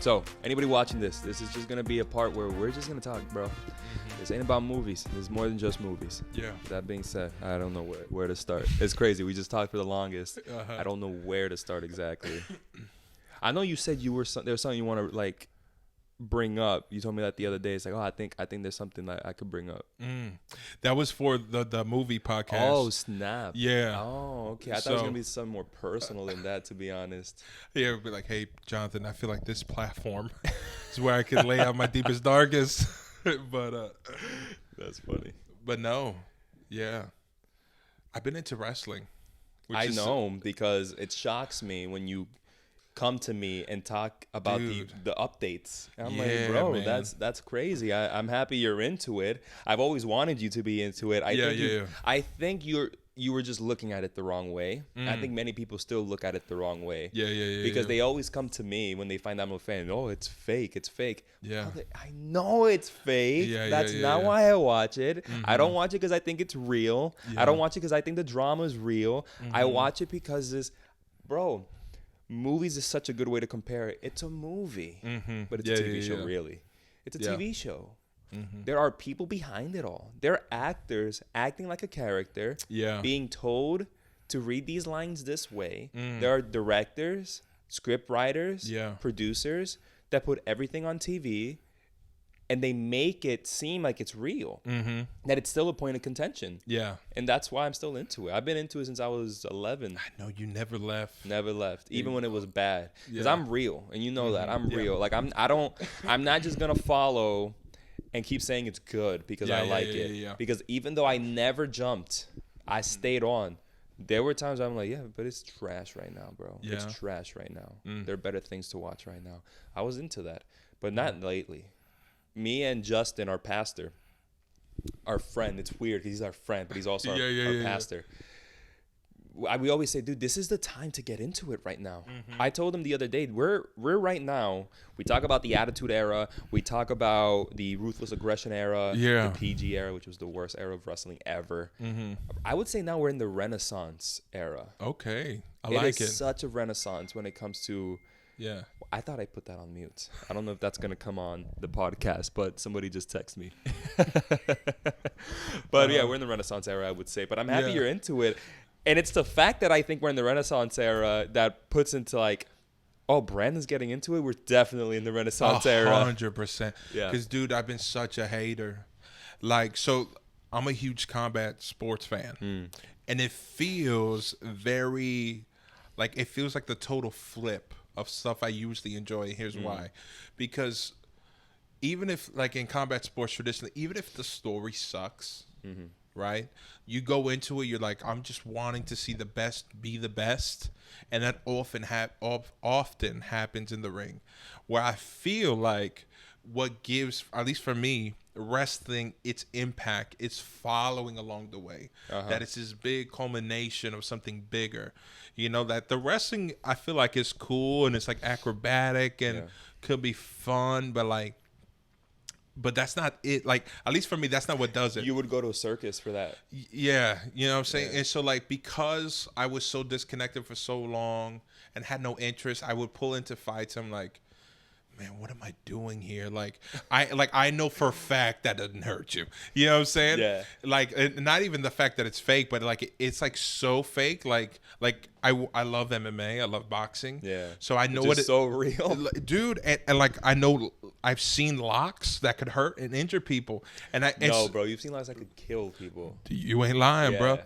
So, anybody watching this is just going to be a part where we're just going to talk, bro. This ain't about movies. This is more than just movies. Yeah. That being said, I don't know where to start. It's crazy. We just talked for the longest. I don't know where to start exactly. I know you said there was something you want to, like, bring up. You told me that the other day. It's like, I think there's something that I could bring up. That was for the movie podcast. Oh, snap. Yeah. Oh, okay. I thought it was gonna be something more personal than that, to be honest. Yeah, it would be like, hey, Jonathan, I feel like this platform is where I can lay out my deepest, darkest. But that's funny. But no, yeah, I've been into wrestling. I know, because it shocks me when you come to me and talk about the updates. And I'm like, bro, man, that's crazy. I'm happy you're into it. I've always wanted you to be into it. I think you were just looking at it the wrong way. I think many people still look at it the wrong way. Because they always come to me when they find out I'm a fan. Oh, it's fake. It's fake. Yeah. I know it's fake. That's not why I watch it. I don't watch it because I think it's real. I don't watch it because I think the drama is real. I watch it because bro, movies is such a good way to compare it. It's a movie, but it's a TV show, really. It's a TV show. There are people behind it all. There are actors acting like a character, being told to read these lines this way. There are directors, script writers, producers that put everything on TV, and they make it seem like it's real, that it's still a point of contention. Yeah. And that's why I'm still into it. I've been into it since I was 11. I know, you never left. Never left, even when it was bad. Because I'm real, and you know that. I'm real. Like, I'm not just going to follow and keep saying it's good because I like it. Because even though I never jumped, I stayed on. There were times I'm like, but it's trash right now, bro. It's trash right now. There are better things to watch right now. I was into that, but not lately. Me and Justin, our pastor, our friend, it's weird because he's our friend, but he's also our pastor. We always say, dude, this is the time to get into it right now. I told him the other day, we're right now, we talk about the Attitude Era, we talk about the Ruthless Aggression Era, the PG era, which was the worst era of wrestling ever. I would say now we're in the Renaissance era. Okay, I like it. It's such a renaissance when it comes to... Yeah. I thought I put that on mute. I don't know if that's going to come on the podcast, but somebody just text me. But we're in the Renaissance era, I would say. But I'm happy you're into it. And it's the fact that I think we're in the Renaissance era that puts into like, oh, Brandon's getting into it. We're definitely in the Renaissance era. 100%. Yeah. Because, dude, I've been such a hater. Like, so I'm a huge combat sports fan. And it feels very, like, it feels like the total flip of stuff I usually enjoy. And here's why. Because even if, like, in combat sports traditionally, even if the story sucks, right? You go into it, you're like, I'm just wanting to see the best be the best. And that often happens in the ring. Where I feel like what gives, at least for me, wrestling its impact, it's following along the way. That it's this big culmination of something bigger. You know, that the wrestling, I feel like, is cool and it's like acrobatic and could be fun, but that's not it. Like, at least for me, that's not what does it. You would go to a circus for that. Yeah, you know what I'm saying? And so, like, because I was so disconnected for so long and had no interest, I would pull into fights. I'm like, man, what am I doing here? I know for a fact that doesn't hurt you. You know what I'm saying? Yeah. Like, not even the fact that it's fake, but like it's like so fake. Like I love MMA. I love boxing. Yeah. So I know it's so real, dude. And like I know I've seen locks that could hurt and injure people. No, bro, you've seen locks that could kill people. You ain't lying, bro.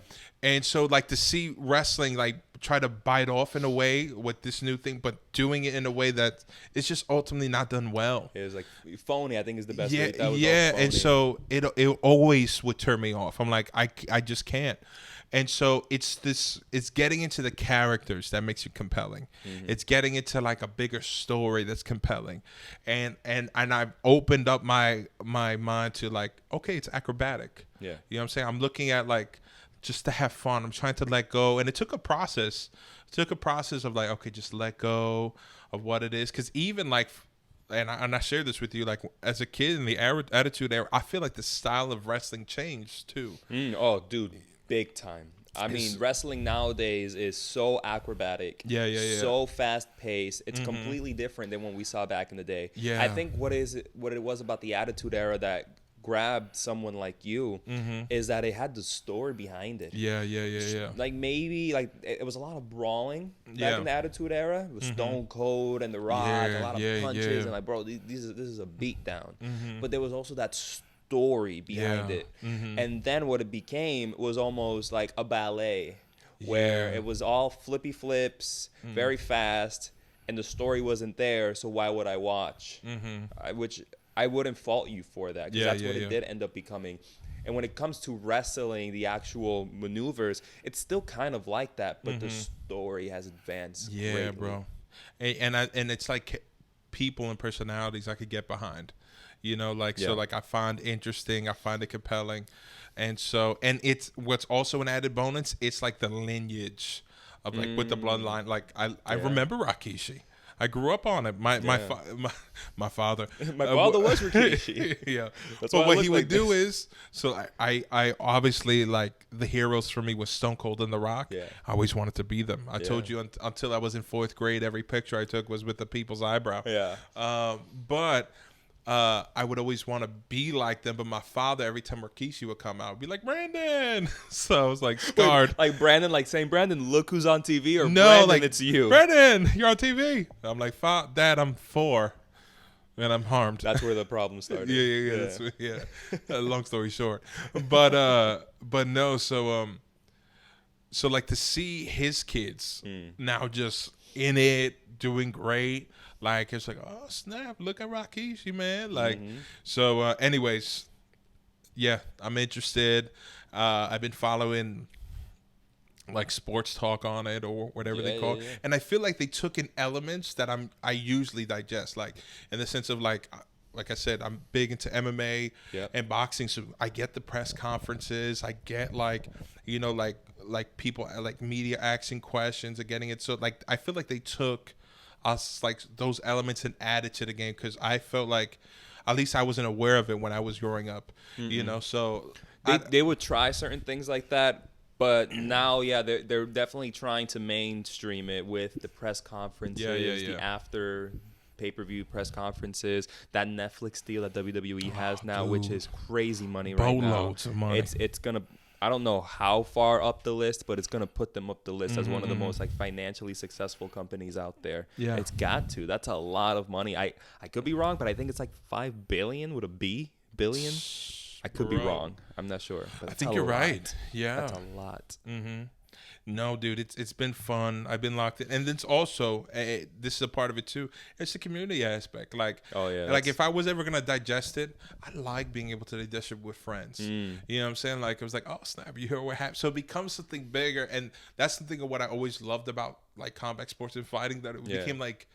And so like to see wrestling like try to bite off in a way with this new thing, but doing it in a way that it's just ultimately not done well. It was like phony, I think, is the best way. And so it always would turn me off. I'm like, I just can't. And so it's getting into the characters that makes you compelling. It's getting into like a bigger story that's compelling. And I've opened up my mind to like, okay, it's acrobatic. Yeah. You know what I'm saying? I'm looking at like, just to have fun. I'm trying to let go. And it took a process. Of like, okay, just let go of what it is. Because even like, and I shared this with you, like as a kid in the Attitude Era, I feel like the style of wrestling changed too. Oh, dude, big time. I mean, wrestling nowadays is so acrobatic. Yeah. So fast paced. It's completely different than what we saw back in the day. Yeah. I think what it was about the Attitude Era that grabbed someone like you is that it had the story behind it. Yeah. Like maybe like it was a lot of brawling back in the Attitude Era with Stone Cold and The Rock, a lot of punches and like, bro, this is a beatdown. But there was also that story behind it. And then what it became was almost like a ballet where it was all flippy flips, very fast, and the story wasn't there, so why would I watch? Which I wouldn't fault you for that, because that's what it did end up becoming. And when it comes to wrestling, the actual maneuvers, it's still kind of like that, but the story has advanced greatly. Bro. And it's like people and personalities I could get behind. You know, like, so like I find interesting, I find it compelling. And so, and it's what's also an added bonus, it's like the lineage of like with the bloodline. Like I remember Rikishi. I grew up on it. My father. My father was Rikishi. Yeah. But what he would do is, so I obviously, like, the heroes for me was Stone Cold and The Rock. Yeah. I always wanted to be them. I told you until I was in 4th grade, every picture I took was with the people's eyebrow. Yeah. But I would always want to be like them, but my father, every time Rikishi would come out, would be like, Brandon. So I was like scarred. Wait, like Brandon, like saying, Brandon, look who's on TV, or no, Brandon, like, it's you. Brandon, you're on TV. I'm like, Dad, I'm 4. And I'm harmed. That's where the problem started. Yeah. Long story short, but no. So like to see his kids now just in it, doing great. Like, it's like, oh snap! Look at Rikishi, man. Like, so. Anyways, yeah, I'm interested. I've been following like sports talk on it or whatever they call it, and I feel like they took in elements that I usually digest, like in the sense of like I said, I'm big into MMA and boxing, so I get the press conferences, I get like, you know, like people like media asking questions and getting it. So like I feel like they took us like those elements and added to the game, because I felt like at least I wasn't aware of it when I was growing up, you know. So they would try certain things like that. But now, they're definitely trying to mainstream it with the press conferences, the after pay-per-view press conferences, that Netflix deal that WWE has now, which is crazy money right now. Boatloads of money. It's gonna, I don't know how far up the list, but it's gonna put them up the list as one of the most like financially successful companies out there. Yeah, it's got to. That's a lot of money. I could be wrong, but I think it's like $5 billion with a B, billion. I could be wrong. I'm not sure. But I think you're right. Yeah. That's a lot. No, dude, it's been fun. I've been locked in. And then it's also, this is a part of it too, it's the community aspect. Like, like if I was ever going to digest it, I like being able to digest it with friends. You know what I'm saying? Like, it was like, oh, snap, you hear what happened? So it becomes something bigger. And that's the thing of what I always loved about like combat sports and fighting, that it became like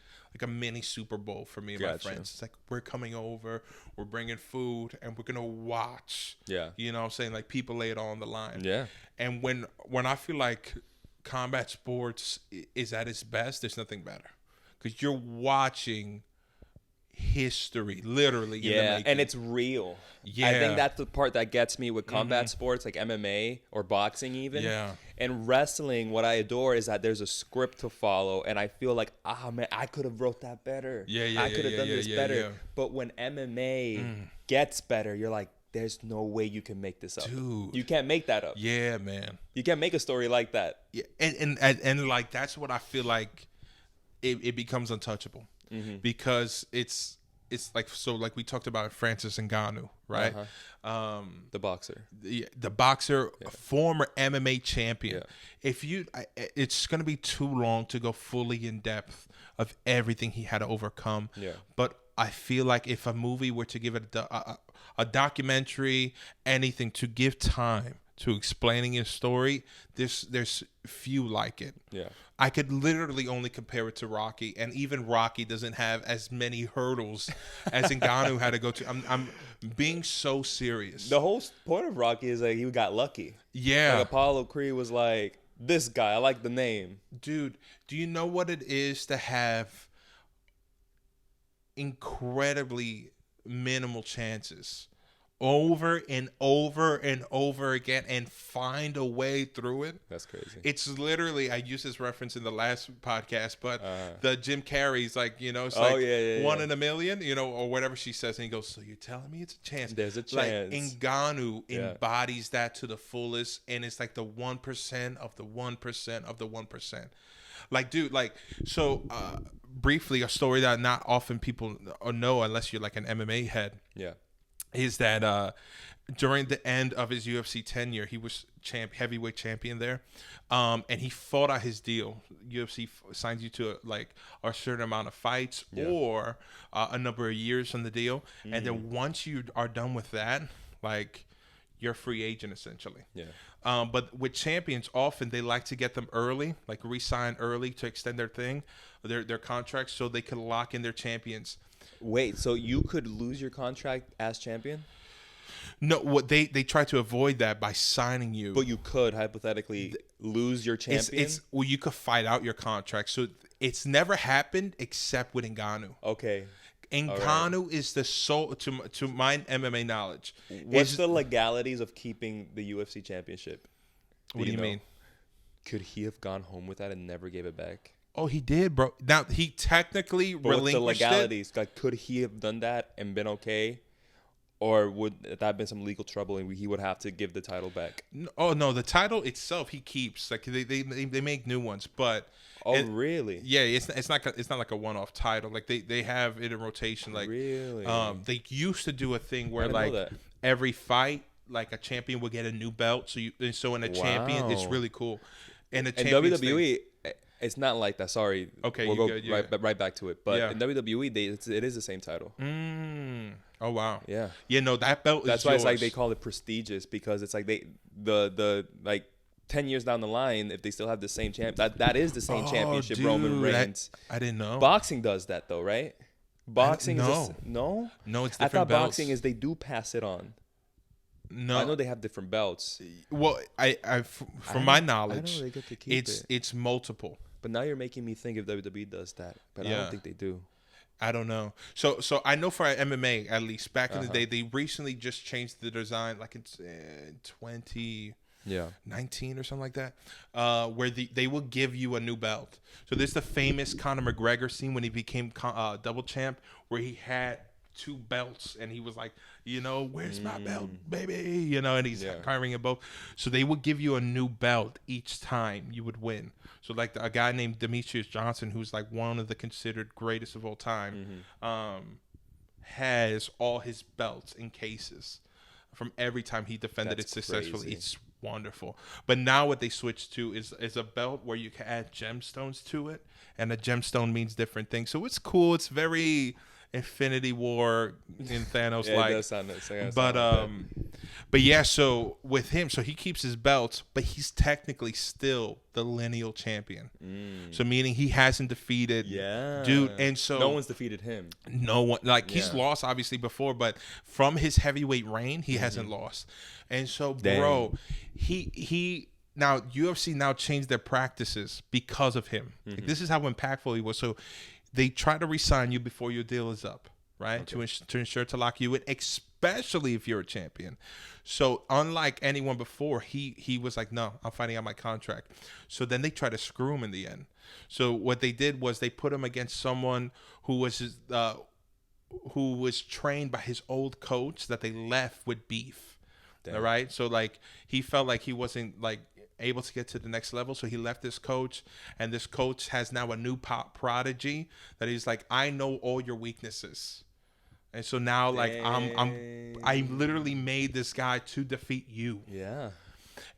a mini Super Bowl for me and my friends. It's like, we're coming over, we're bringing food, and we're gonna watch. You know what I'm saying? Like, people lay it all on the line. And when I feel like combat sports is at its best, there's nothing better, because you're watching history literally in the making. And it's real. I think that's the part that gets me with combat sports, like MMA or boxing even. And wrestling, what I adore is that there's a script to follow, and I feel like, man, I could have wrote that better. I could have done this better. But when MMA gets better, you're like, there's no way you can make this up. Dude. You can't make that up. Yeah, man. You can't make a story like that. Yeah, and like, that's what I feel like it becomes untouchable. Because it's like, so like we talked about Francis Ngannou, right? The boxer. The boxer, former MMA champion. If it's going to be too long to go fully in depth of everything he had to overcome. But I feel like if a movie were to give it a documentary, anything to give time to explaining his story, there's few like it. I could literally only compare it to Rocky, and even Rocky doesn't have as many hurdles as Ngannou had to go to. I'm being so serious. The whole point of Rocky is like, he got lucky. Like Apollo Creed was like, this guy, I like the name. Dude, do you know what it is to have incredibly minimal chances over and over and over again and find a way through it. That's crazy. It's literally, I used this reference in the last podcast, but the Jim Carrey's like, it's like 1 in a million, or whatever she says. And he goes, so you're telling me it's a chance? There's a chance. Like Ngannou embodies that to the fullest. And it's like the 1% of the 1% of the 1%. Like, dude, like, so briefly, a story that not often people know unless you're like an MMA head. Yeah. Is that during the end of his UFC tenure, he was heavyweight champion there, and he fought out his deal. UFC signs you to like a certain amount of fights or a number of years on the deal, and then once you are done with that, like you're a free agent essentially. Yeah. But with champions, often they like to get them early, like re-sign early to extend their contracts, so they can lock in their champions. Wait, so you could lose your contract as champion? No, what they try to avoid that by signing you. But you could hypothetically lose your champion. Well, you could fight out your contract. So it's never happened except with Ngannou. Okay. Ngannou is the sole, to my MMA knowledge. What's the legalities of keeping the UFC championship? What do you mean? Could he have gone home with that and never gave it back? Oh, he did, bro. Now, he technically relinquished the legalities, like, could he have done that and been okay? Or would that have been some legal trouble and he would have to give the title back? Oh, no. The title itself, he keeps. Like, they make new ones, but... Oh, really? Yeah, it's not like a one-off title. Like, they have it in rotation. Like, really? They used to do a thing where, like, every fight, like, a champion would get a new belt. So in a champion, it's really cool. And WWE... It's not like that. Sorry. Okay, we'll go right back to it. But in WWE, it is the same title. Oh wow. Yeah. Yeah. No, that belt. That's why it's like they call it prestigious, because it's like the like 10 years down the line, if they still have the same champ, that is the same championship. Dude, Roman Reigns. I didn't know. Boxing does that though, right? Boxing no, it's it's different. I thought belts. boxing is they do pass it on. No, I know they have different belts. Well, from my knowledge, I know they get to keep it's multiple. But now you're making me think if WWE does that. But I don't think they do. I don't know. So I know for MMA, at least back in the day, they recently just changed the design, like in 2019 or something like that, where they will give you a new belt. So there's the famous Conor McGregor scene when he became double champ, where he had 2 belts and he was like, where's my belt, baby? And he's carrying it both. So they would give you a new belt each time you would win. So like a guy named Demetrius Johnson, who's like one of the considered greatest of all time, has all his belts in cases from every time he defended it successfully. Crazy. It's wonderful. But now what they switched to is a belt where you can add gemstones to it, and a gemstone means different things. So it's cool. It's very Infinity War in Thanos like. It does sound nice. But yeah, so with him, so he keeps his belts, but he's technically still the lineal champion. So meaning he hasn't defeated dude, and so no one's defeated him. No one, like he's lost obviously before, but from his heavyweight reign, he hasn't lost. And so bro, he now UFC now changed their practices because of him. Like, this is how impactful he was. So they try to re-sign you before your deal is up, right? Okay. To ensure to lock you in, especially if you're a champion. So unlike anyone before, he was like, no, I'm fighting out my contract. So then they try to screw him in the end. So what they did was they put him against someone who was trained by his old coach that they left with beef. Damn. All right. So like he felt like he wasn't like able to get to the next level, so he left this coach, and this coach has now a new prodigy that he's like, I know all your weaknesses, and so now like I literally made this guy to defeat you.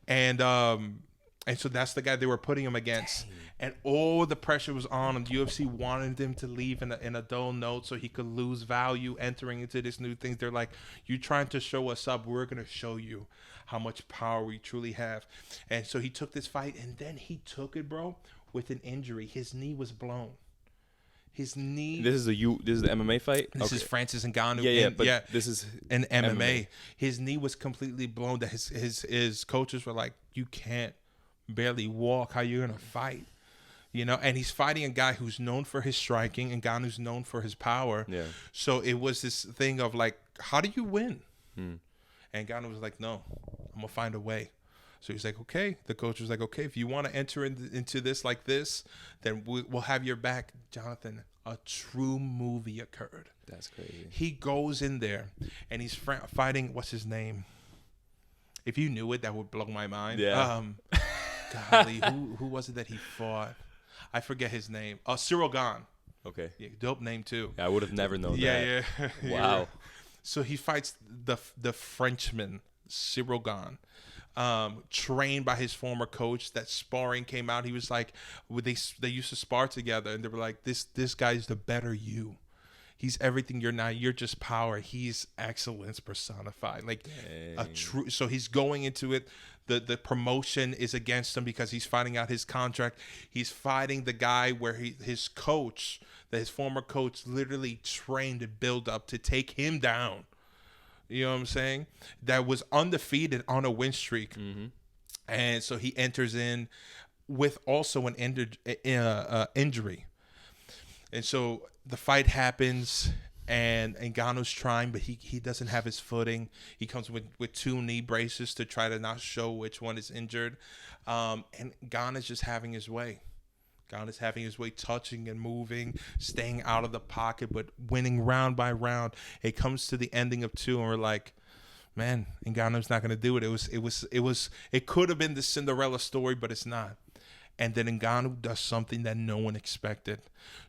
And so that's the guy they were putting him against. And all the pressure was on him. UFC wanted him to leave in a dull note so he could lose value entering into this new thing. They're like, you trying to show us up, we're gonna show you how much power we truly have. And so he took this fight, and then he took it, bro, with an injury. His knee was blown. His knee. This is the MMA fight. This is Francis Ngannou. But this is an MMA. His knee was completely blown. That his coaches were like, you can't barely walk. How you gonna fight? And he's fighting a guy who's known for his striking, and Ngannou's known for his power. So it was this thing of like, how do you win? And Ngannou was like, no, I'm going to find a way. So he's like, okay. The coach was like, okay, if you want to enter into this like this, then we'll have your back. Jonathan, a true movie occurred. That's crazy. He goes in there, and he's fighting, what's his name? If you knew it, that would blow my mind. Yeah. Golly, who was it that he fought? I forget his name. Cyril Gane. Okay. Yeah, dope name, too. Yeah, I would have never known that. Yeah. Wow. So he fights the Frenchman, Cyril Gane. Trained by his former coach. That sparring came out. He was like, they used to spar together, and they were like, this guy's the better you. He's everything you're not. You're just power. He's excellence personified. Like a true. So he's going into it. The promotion is against him because he's fighting out his contract. He's fighting the guy where his coach, his former coach, literally trained and built up to take him down. You know what I'm saying? That was undefeated on a win streak. Mm-hmm. And so he enters in with also an injury. And so the fight happens, and Ngannou's trying, but he doesn't have his footing. He comes with 2 knee braces to try to not show which one is injured. And Ngannou's just having his way. Ngannou is having his way, touching and moving, staying out of the pocket, but winning round by round. It comes to the ending of 2, and we're like, man, Ngannou's not going to do it. It could have been the Cinderella story, but it's not. And then Ngannou does something that no one expected.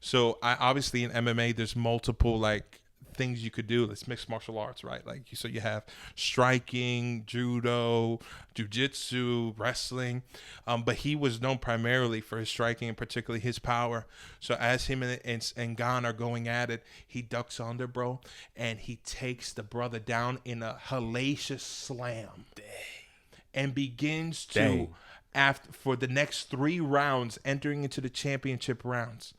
So obviously in MMA, there's multiple like things you could do. It's mixed martial arts, right? Like so you have striking, judo, jiu-jitsu, wrestling. But he was known primarily for his striking and particularly his power. So as him and Ngannou are going at it, he ducks under, bro, and he takes the brother down in a hellacious slam. Dang. And begins to for the next 3 rounds, entering into the championship rounds,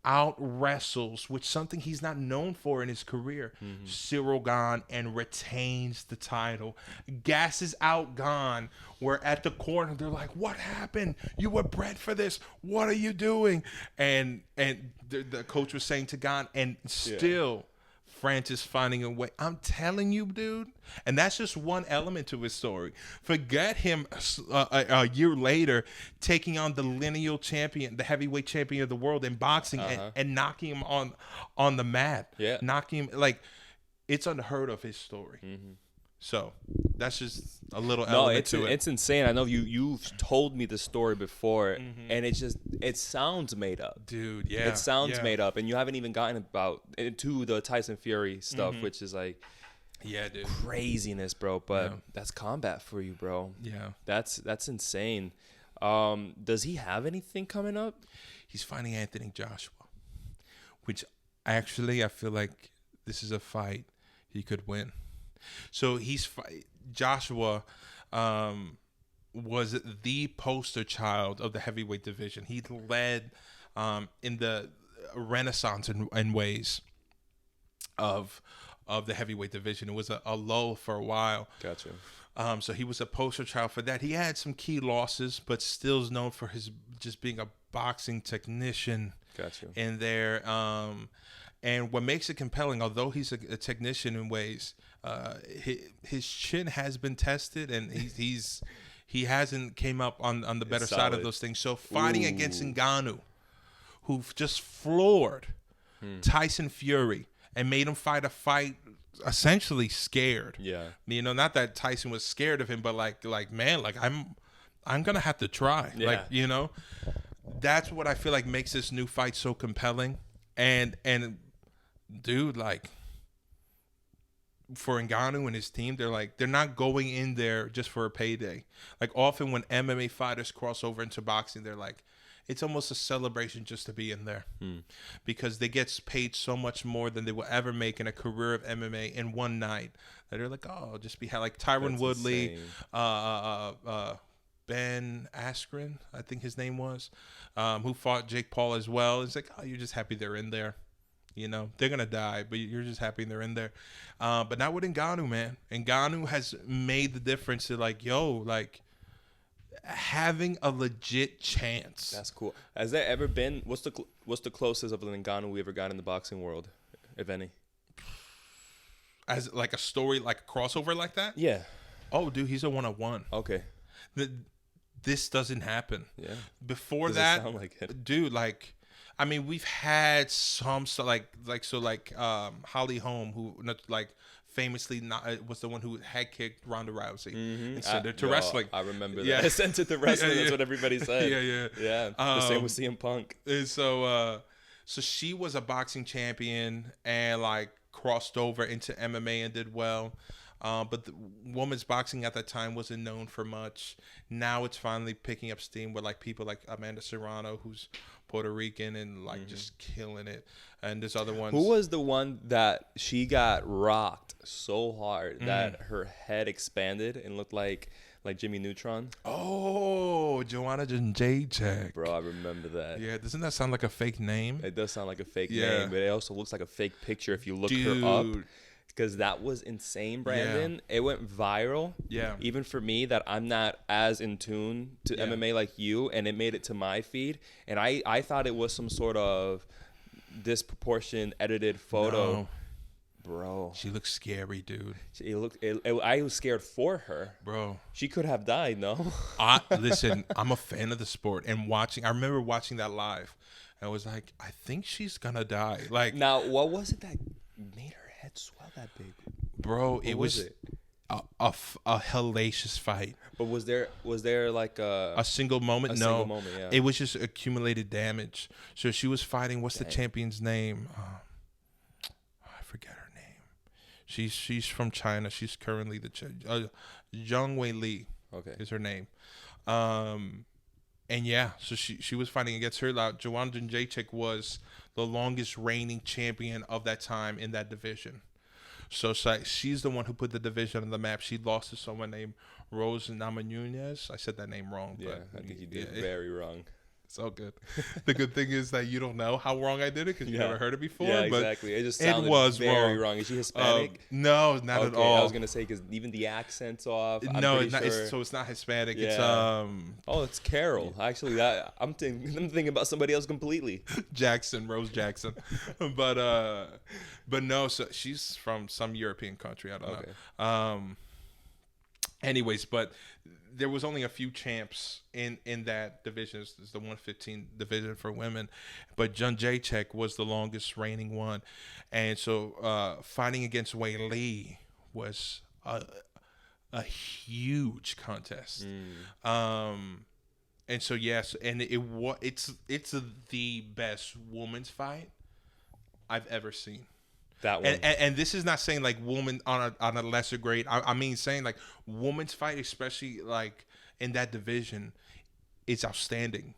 out wrestles, which something he's not known for in his career, Cyril Gane, and retains the title. Gasses out Gane. We're at the corner. They're like, what happened? You were bred for this. What are you doing? And the coach was saying to Gane, and still Francis finding a way. I'm telling you, dude. And that's just one element to his story. Forget him a year later taking on the lineal champion, the heavyweight champion of the world in boxing, and knocking him on the mat. Yeah. Knocking him, like, it's unheard of, his story. Mm-hmm. So that's just a little element to it. It's insane. I know you've told me the story before, and it sounds made up, dude. Yeah, it sounds made up, and you haven't even gotten into the Tyson Fury stuff, which is like, dude, craziness, bro. But that's combat for you, bro. Yeah, that's insane. Does he have anything coming up? He's fighting Anthony Joshua, which actually I feel like this is a fight he could win. So Joshua was the poster child of the heavyweight division. He led in the renaissance in ways of the heavyweight division. It was a lull for a while. Gotcha. So he was a poster child for that. He had some key losses, but still is known for his just being a boxing technician. Gotcha. In there. And what makes it compelling, although he's a technician in ways, his chin has been tested, and he hasn't came up on the better side of those things. So fighting against Ngannou, who just floored Tyson Fury and made him fight a fight essentially scared. Yeah, you know, not that Tyson was scared of him, but like man, like I'm gonna have to try. Yeah. Like, you know, that's what I feel like makes this new fight so compelling. And dude, like, for Ngannou and his team, they're not going in there just for a payday. Like, often when MMA fighters cross over into boxing, they're like, it's almost a celebration just to be in there, because they get paid so much more than they will ever make in a career of MMA in one night. That they're like, oh, just be like Tyron Woodley, Ben Askren, I think his name was, who fought Jake Paul as well. It's like, oh, you're just happy they're in there. You know, they're going to die, but you're just happy they're in there. But not with Ngannou, man. Ngannou has made the difference to, like, like, having a legit chance. That's cool. Has there ever been, what's the closest of an Ngannou we ever got in the boxing world, if any? As, like, a story, like a crossover like that? Yeah. Oh, dude, he's a 101. Okay. This doesn't happen. Yeah. Before Doesn't that, sound like it. dude, like, I mean, we've had some like Holly Holm, who like famously was the one who had kicked Ronda Rousey and sent her to wrestling. I remember that. I sent it to wrestling. That's what everybody said. Yeah. The same with CM Punk. And so she was a boxing champion and like crossed over into MMA and did well. But the women's boxing at that time wasn't known for much. Now it's finally picking up steam with like people like Amanda Serrano, who's Puerto Rican and like just killing it. And there's other ones. Who was the one that she got rocked so hard that her head expanded and looked like Jimmy Neutron? Oh, Joanna Jędrzejczyk. Bro, I remember that. Yeah, doesn't that sound like a fake name? It does sound like a fake name, but it also looks like a fake picture if you look her up. Because that was insane, Brandon. Yeah. It went viral. Yeah. Even for me, that I'm not as in tune to MMA like you, and it made it to my feed. And I thought it was some sort of disproportionate edited photo. No. Bro. She looks scary, dude. I was scared for her. Bro. She could have died, no? Listen, I'm a fan of the sport. And I remember watching that live. I was like, I think she's going to die. Like, now, what was it that made her head swell that big? Bro, it was a hellacious fight. But was there like a single moment? No. Single moment, yeah. It was just accumulated damage. So she was fighting, what's the champion's name? I forget her name. She's from China. She's currently the Zhang Wei Li. Okay. Is her name. And yeah, so she was fighting against her. Joanna Jędrzejczyk was the longest reigning champion of that time in that division. So she's the one who put the division on the map. She lost to someone named Rose Namajunas. I said that name wrong. Yeah, but I think you did very wrong. It's all good. The good thing is that you don't know how wrong I did it because you never heard it before. Yeah, exactly. It just sounded very wrong. Is she Hispanic? No, not at all. I was gonna say because even the accent's off. No, it's not. So it's not Hispanic. Yeah. It's it's Carol. Actually, I'm thinking about somebody else completely. Rose Jackson, but no. So she's from some European country. I don't know. Anyways, but there was only a few champs in that division. It's the 115 division for women, but Jędrzejczyk was the longest reigning one, and so fighting against Wei Li was a huge contest. And so yes, and it's the best women's fight I've ever seen. That one. And this is not saying like woman on a lesser grade. I mean saying like women's fight, especially like in that division, is outstanding.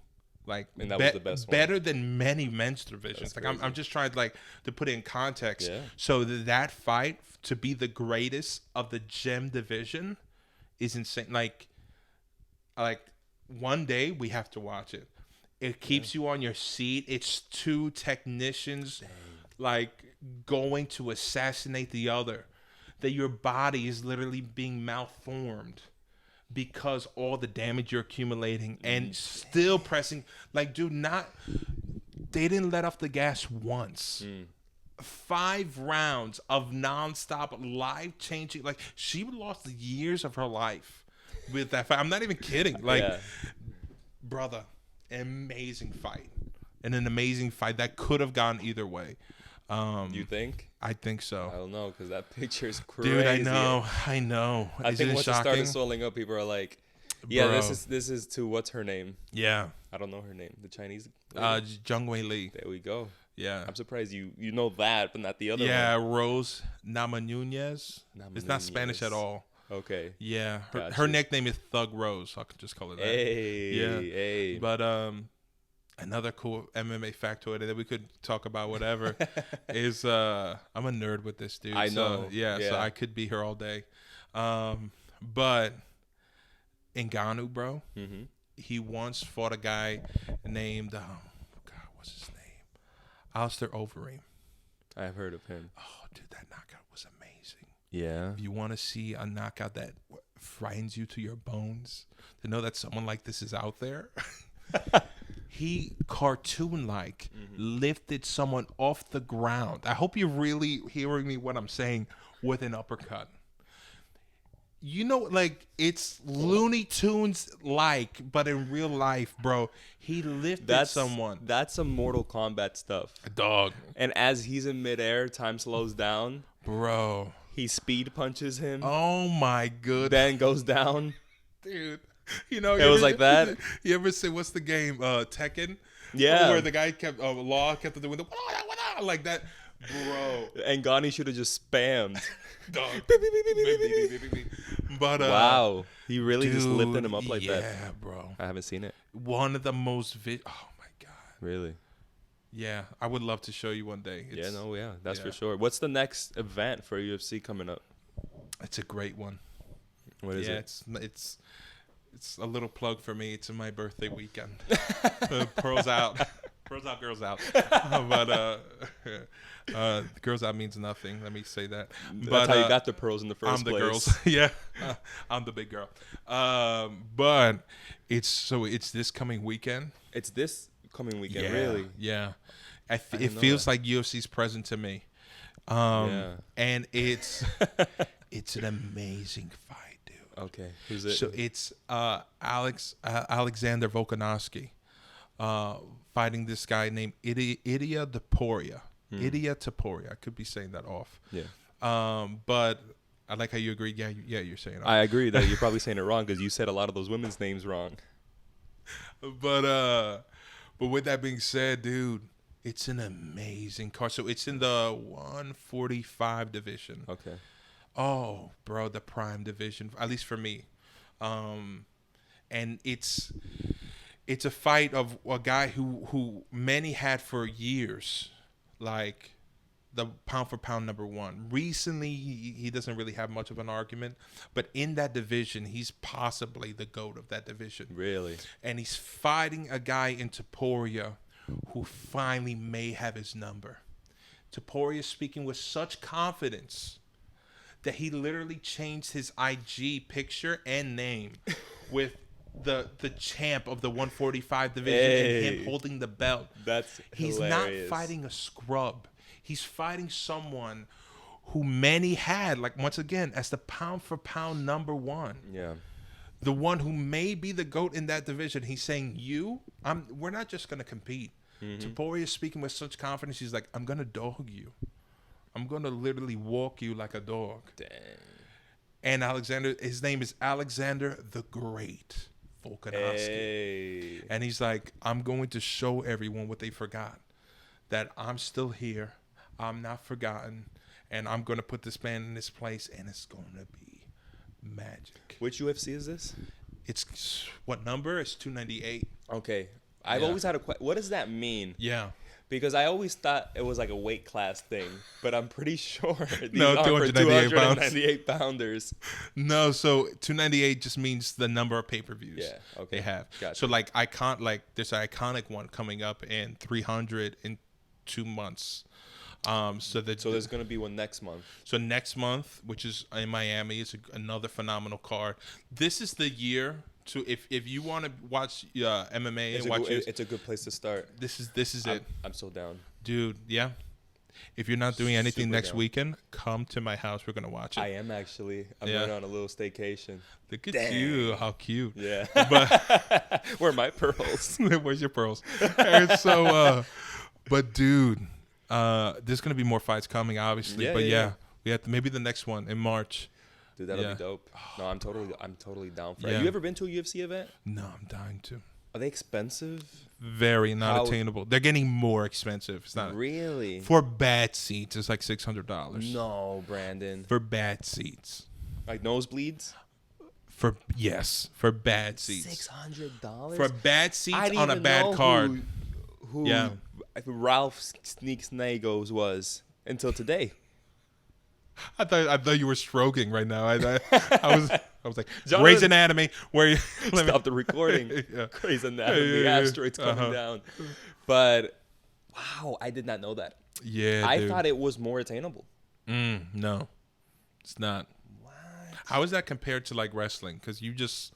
Like and that was the best one. Better than many men's divisions. Like I'm just trying to put it in context. Yeah. So that fight to be the greatest of the gem division is insane. Like one day we have to watch it. It keeps you on your seat. It's two technicians like going to assassinate the other, that your body is literally being malformed because all the damage you're accumulating and still pressing. Like, dude, they didn't let off the gas once. 5 rounds of nonstop, life-changing. Like, she lost years of her life with that fight. I'm not even kidding. Like, brother, amazing fight. And an amazing fight that could have gone either way. You think? I think so. I don't know, because that picture is crazy. Dude, I know. I think once it started swelling up, people are like, yeah, bro. This is to what's her name? Yeah. I don't know her name. The Chinese lady? Zhang Wei Li. There we go. Yeah. I'm surprised you know that, but not the other one. Yeah, Rose Namajunas. It's not Spanish at all. Okay. Yeah. Her nickname is Thug Rose. I can just call it that. Hey. But another cool MMA factoid that we could talk about whatever is I'm a nerd with this dude. I know. So I could be here all day. But Ngannou, bro, he once fought a guy named what's his name? Alistair Overeem. I've heard of him. Oh, dude, that knockout was amazing. Yeah. If you want to see a knockout that frightens you to your bones, to know that someone like this is out there. He cartoon-like lifted someone off the ground. I hope you're really hearing me what I'm saying with an uppercut. You know, like, it's Looney Tunes like, but in real life, bro, he lifted someone. That's some Mortal Kombat stuff. Dog. And as he's in midair, time slows down. Bro. He speed punches him. Oh, my goodness. Then goes down. Dude. You know, it was like that. You ever say, what's the game? Tekken? Yeah. Where the guy kept, Law kept doing the, like that. Bro. And Ghani should have just spammed. Dog. But wow, he really just lifted him up like that. Yeah, bro. I haven't seen it. One of the most oh my god. Really? Yeah, I would love to show you one day. That's for sure. What's the next event for UFC coming up? It's a great one. What is it? It's a little plug for me. It's in my birthday weekend. Pearls out. Pearls out, girls out. But girls out means nothing. Let me say that. That's how you got the pearls in the first place. I'm the girls. Yeah. I'm the big girl. But it's this coming weekend. It's this coming weekend, yeah, really? Yeah. It feels like UFC's present to me. And it's an amazing fight, dude. Okay. Who's it? So it's Alexander Volkanovski fighting this guy named Ilia Topuria. Ilia Topuria. I could be saying that off. Yeah. But I like how you agree. Yeah, you're saying it off. I agree that you're probably saying it wrong because you said a lot of those women's names wrong. But with that being said, dude, it's an amazing card. So it's in the 145 division. Okay. Oh, bro, the prime division, at least for me. And it's a fight of a guy who many had for years, like the pound for pound number one. Recently, he doesn't really have much of an argument, but in that division, he's possibly the GOAT of that division. Really? And he's fighting a guy in Topuria who finally may have his number. Topuria speaking with such confidence that he literally changed his IG picture and name with the champ of the 145 division and him holding the belt. He's hilarious. Not fighting a scrub. He's fighting someone who many had, like, once again, as the pound for pound number one. Yeah. The one who may be the GOAT in that division. He's saying, we're not just going to compete. Topuria is speaking with such confidence. He's like, I'm going to dog you. I'm going to literally walk you like a dog. Dang. And his name is Alexander the Great Volkanovski. Hey. And he's like, I'm going to show everyone what they forgot. That I'm still here. I'm not forgotten. And I'm going to put this man in this place. And it's going to be magic. Which UFC is this? It's, what number? It's 298. Okay. I've always had a question. What does that mean? Yeah. Because I always thought it was like a weight class thing, but I'm pretty sure these no, are 298 pounders. No, so 298 just means the number of pay-per-views they have. Gotcha. So like there's an iconic one coming up in 300 in 2 months. So there's going to be one next month. So next month, which is in Miami, is another phenomenal card. This is the year to if you want to watch MMA it's a good place to start. This is it. I'm so down, dude. Yeah. If you're not doing anything Super next down. weekend, come to my house. We're gonna watch it. I am actually. I'm going on a little staycation. Look at you. How cute. Yeah. But where are my pearls? Where's your pearls? And so, but dude, there's gonna be more fights coming, obviously. We have to, maybe the next one in March. Dude, that'll be dope. No, I'm totally down for it. Have you ever been to a UFC event? No, I'm dying to. Are they expensive? Very not attainable. They're getting more expensive. It's not really for bad seats. It's like $600. No, Brandon. For bad seats. Like nosebleeds? For bad seats. $600 for bad seats on a bad card. Who Ralph Sneaks Nagos was until today. I thought you were stroking right now. I was like, Grey's Anatomy. Where stop the recording. Grey's Anatomy. Asteroids coming down. But wow, I did not know that. Yeah, I thought it was more attainable. No, it's not. What? How is that compared to like wrestling? Because you just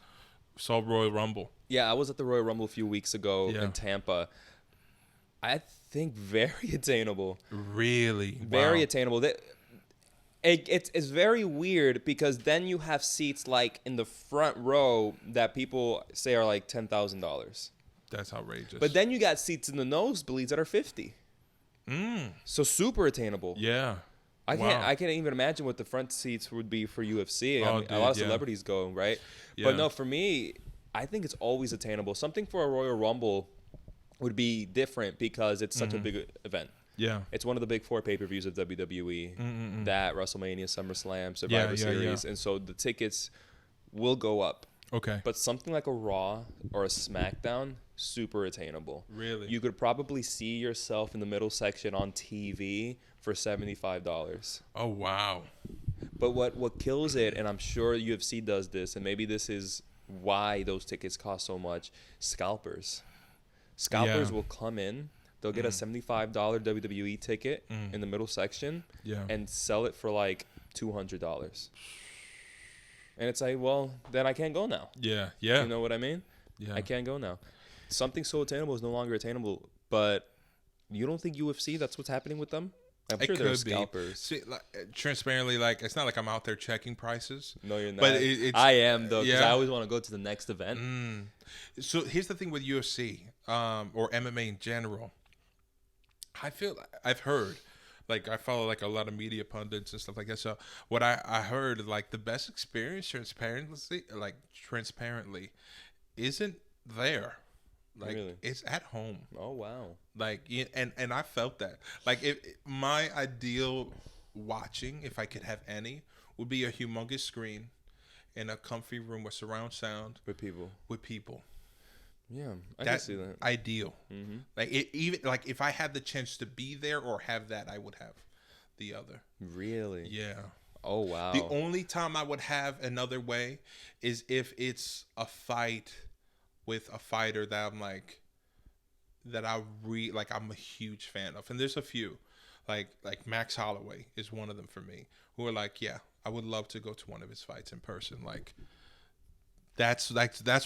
saw Royal Rumble. Yeah, I was at the Royal Rumble a few weeks ago in Tampa. I think very attainable. Really? Very attainable. It's very weird because then you have seats like in the front row that people say are like $10,000. That's outrageous. But then you got seats in the nosebleeds that are $50. So super attainable. Yeah. I can't even imagine what the front seats would be for UFC. Oh, I mean, dude, a lot of celebrities go, right? Yeah. But no, for me, I think it's always attainable. Something for a Royal Rumble would be different because it's such a big event. Yeah. It's one of the big 4 pay-per-views of WWE. That, WrestleMania, SummerSlam, Survivor Series. And so the tickets will go up. Okay. But something like a Raw or a SmackDown, super attainable. Really? You could probably see yourself in the middle section on TV for $75. Oh, wow. But what kills it, and I'm sure UFC does this, and maybe this is why those tickets cost so much, scalpers. Scalpers will come in. They'll get a $75 WWE ticket in the middle section and sell it for like $200. And it's like, well, then I can't go now. Yeah, yeah. You know what I mean? Yeah. I can't go now. Something so attainable is no longer attainable. But you don't think UFC, that's what's happening with them? I'm sure there are scalpers. See, like, transparently, like, it's not like I'm out there checking prices. No, you're not. But I am, though, because I always want to go to the next event. So here's the thing with UFC or MMA in general. I've heard, like, I follow like a lot of media pundits and stuff like that. So what I heard, like, the best experience transparently isn't there. Like, really? It's at home. Oh, wow. Like, and I felt that. Like, my ideal watching, if I could have any, would be a humongous screen in a comfy room with surround sound With people. Yeah, I can see that. Ideal. Like, even like if I had the chance to be there or have that, I would have the other. Really? Yeah. Oh, wow. The only time I would have another way is if it's a fight with a fighter that I'm like, I'm a huge fan of. And there's a few, like Max Holloway is one of them for me, who are like, yeah, I would love to go to one of his fights in person. Like, that's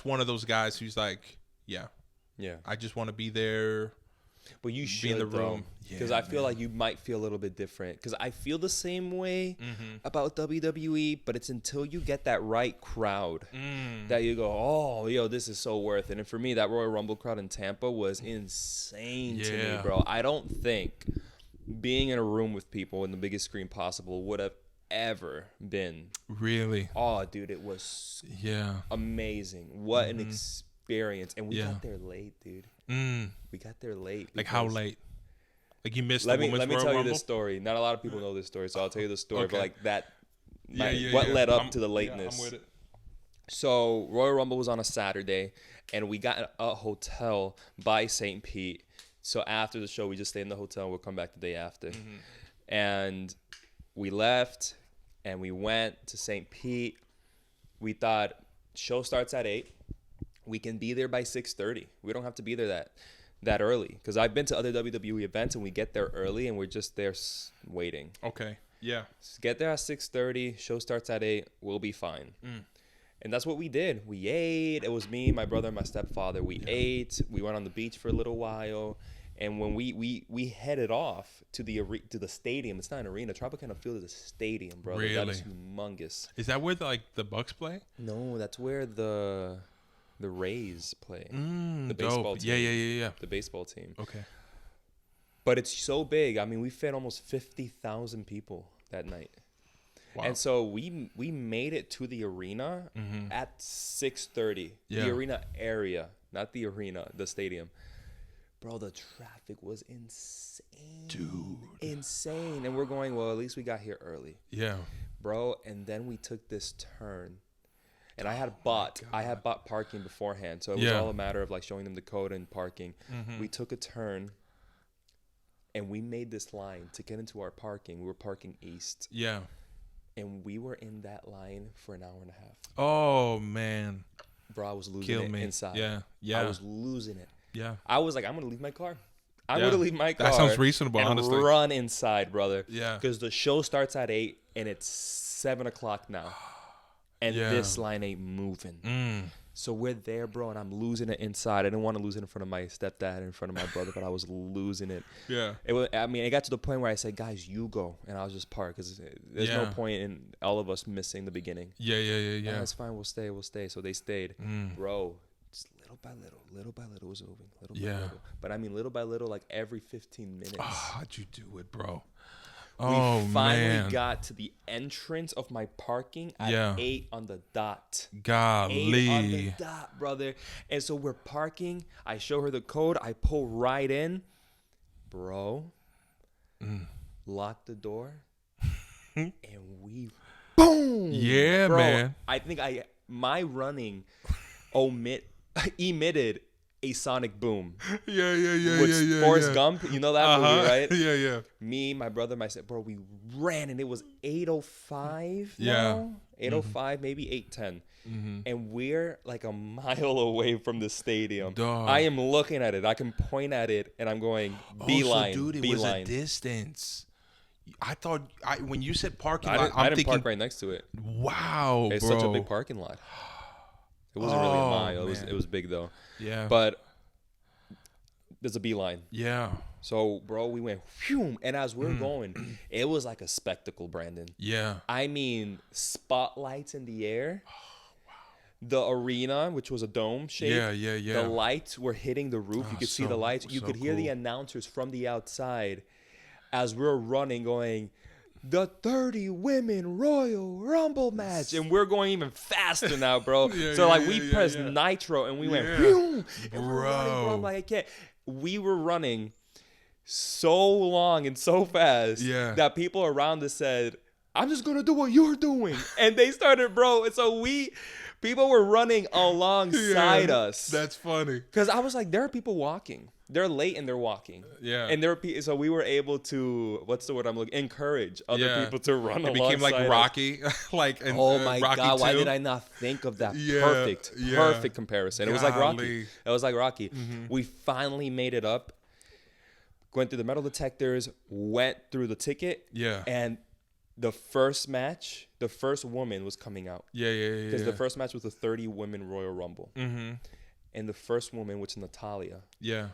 one of those guys who's like, yeah, I just want to be there. But you should, be in the room, because I feel like you might feel a little bit different. Because I feel the same way about WWE, but it's until you get that right crowd that you go, oh, yo, this is so worth it. And for me, that Royal Rumble crowd in Tampa was insane to me, bro. I don't think being in a room with people in the biggest screen possible would have ever been. Really? Oh, dude, it was amazing. What an experience. And we got there late, dude. We got there late. Like, how late? Like, you missed let the me Women's tell Royal you Rumble? this story. Not a lot of people know this story, so I'll tell you the story. Okay. But like that, what led up to the lateness. I'm with it. So Royal Rumble was on a Saturday, and we got a hotel by St. Pete. So after the show, we just stayed in the hotel. We'll come back the day after. And we left, and we went to St. Pete. We thought show starts at 8. We can be there by 6:30. We don't have to be there that early. Because I've been to other WWE events, and we get there early, and we're just there waiting. Okay, yeah. So get there at 6:30. Show starts at 8. We'll be fine. And that's what we did. We ate. It was me, my brother, and my stepfather. We ate. We went on the beach for a little while. And when we headed off to the stadium, it's not an arena. Tropicana Field is a stadium, brother. Really? That is humongous. Is that where the Bucks play? No, that's where the Rays play. The dope. baseball team. Yeah. The baseball team. Okay. But it's so big. I mean, we fed almost 50,000 people that night. Wow. And so we made it to the arena at 6:30. Yeah. The arena area, not the arena, the stadium. Bro, the traffic was insane. Dude. Insane. And we're going, well, at least we got here early. Yeah. Bro, and then we took this turn. And I had bought parking beforehand. So it was all a matter of like showing them the code and parking. We took a turn, and we made this line to get into our parking. We were parking east. Yeah. And we were in that line for an hour and a half. Oh, man. Bro, I was losing it inside. Yeah. I was losing it. Yeah. I was like, I'm going to leave my car. I'm going to leave my car. That sounds reasonable, and honestly. Run inside, brother. Yeah. Because the show starts at 8, and it's 7 o'clock now. And this line ain't moving. So we're there, bro, and I'm losing it inside. I didn't want to lose it in front of my stepdad, in front of my brother, but I was losing it. Yeah. It got to the point where I said, guys, you go. And I was just parked because there's no point in all of us missing the beginning. Yeah. That's fine. We'll stay. So they stayed. Bro, just little by little it was moving. Little by little. But I mean, little by little, like every 15 minutes. Oh, how'd you do it, bro? We finally got to the entrance of my parking at 8 on the dot. Golly. 8 on the dot, brother. And so we're parking. I show her the code. I pull right in. Bro. Lock the door. And we boom. Yeah, bro, man. I think my running emitted a sonic boom. Yeah. Forrest Gump, you know that movie, right? Yeah. Me, my brother, myself, bro, we ran, and it was 8:05 Yeah. now. 8:05, maybe 8:10. And we're like a mile away from the stadium. Dog. I am looking at it. I can point at it, and I'm going beeline. So, dude, it was a distance. I thought when you said parking lot, I didn't thinking, park right next to it. Wow, It's bro. such a big parking lot. It wasn't really a mile. It was big though. Yeah. But there's a beeline. Yeah. So, bro, we went phew, and as we're going, it was like a spectacle, Brandon. Yeah. I mean, spotlights in the air. The arena, which was a dome shape. Yeah. The lights were hitting the roof. You could see the lights. You could hear the announcers from the outside as we're running, going, the 30 women Royal Rumble match. And we're going even faster now, bro. We pressed nitro and we went, phew, and we're running, bro. I'm like, I can't. We were running so long and so fast that people around us said, I'm just going to do what you're doing. And they started, bro. And so people were running alongside us. That's funny. Because I was like, there are people walking. They're late and they're walking. Yeah. And so we were able to, what's the word I'm looking, encourage other people to run alongside us. It became like Rocky. Oh my Rocky God, 2. why did I not think of that? Perfect comparison. It was like Rocky. It was like Rocky. We finally made it up. Went through the metal detectors, went through the ticket. Yeah. And the first match, the first woman was coming out. Yeah. Because the first match was the 30 women Royal Rumble. And the first woman, which is Natalia. Yeah.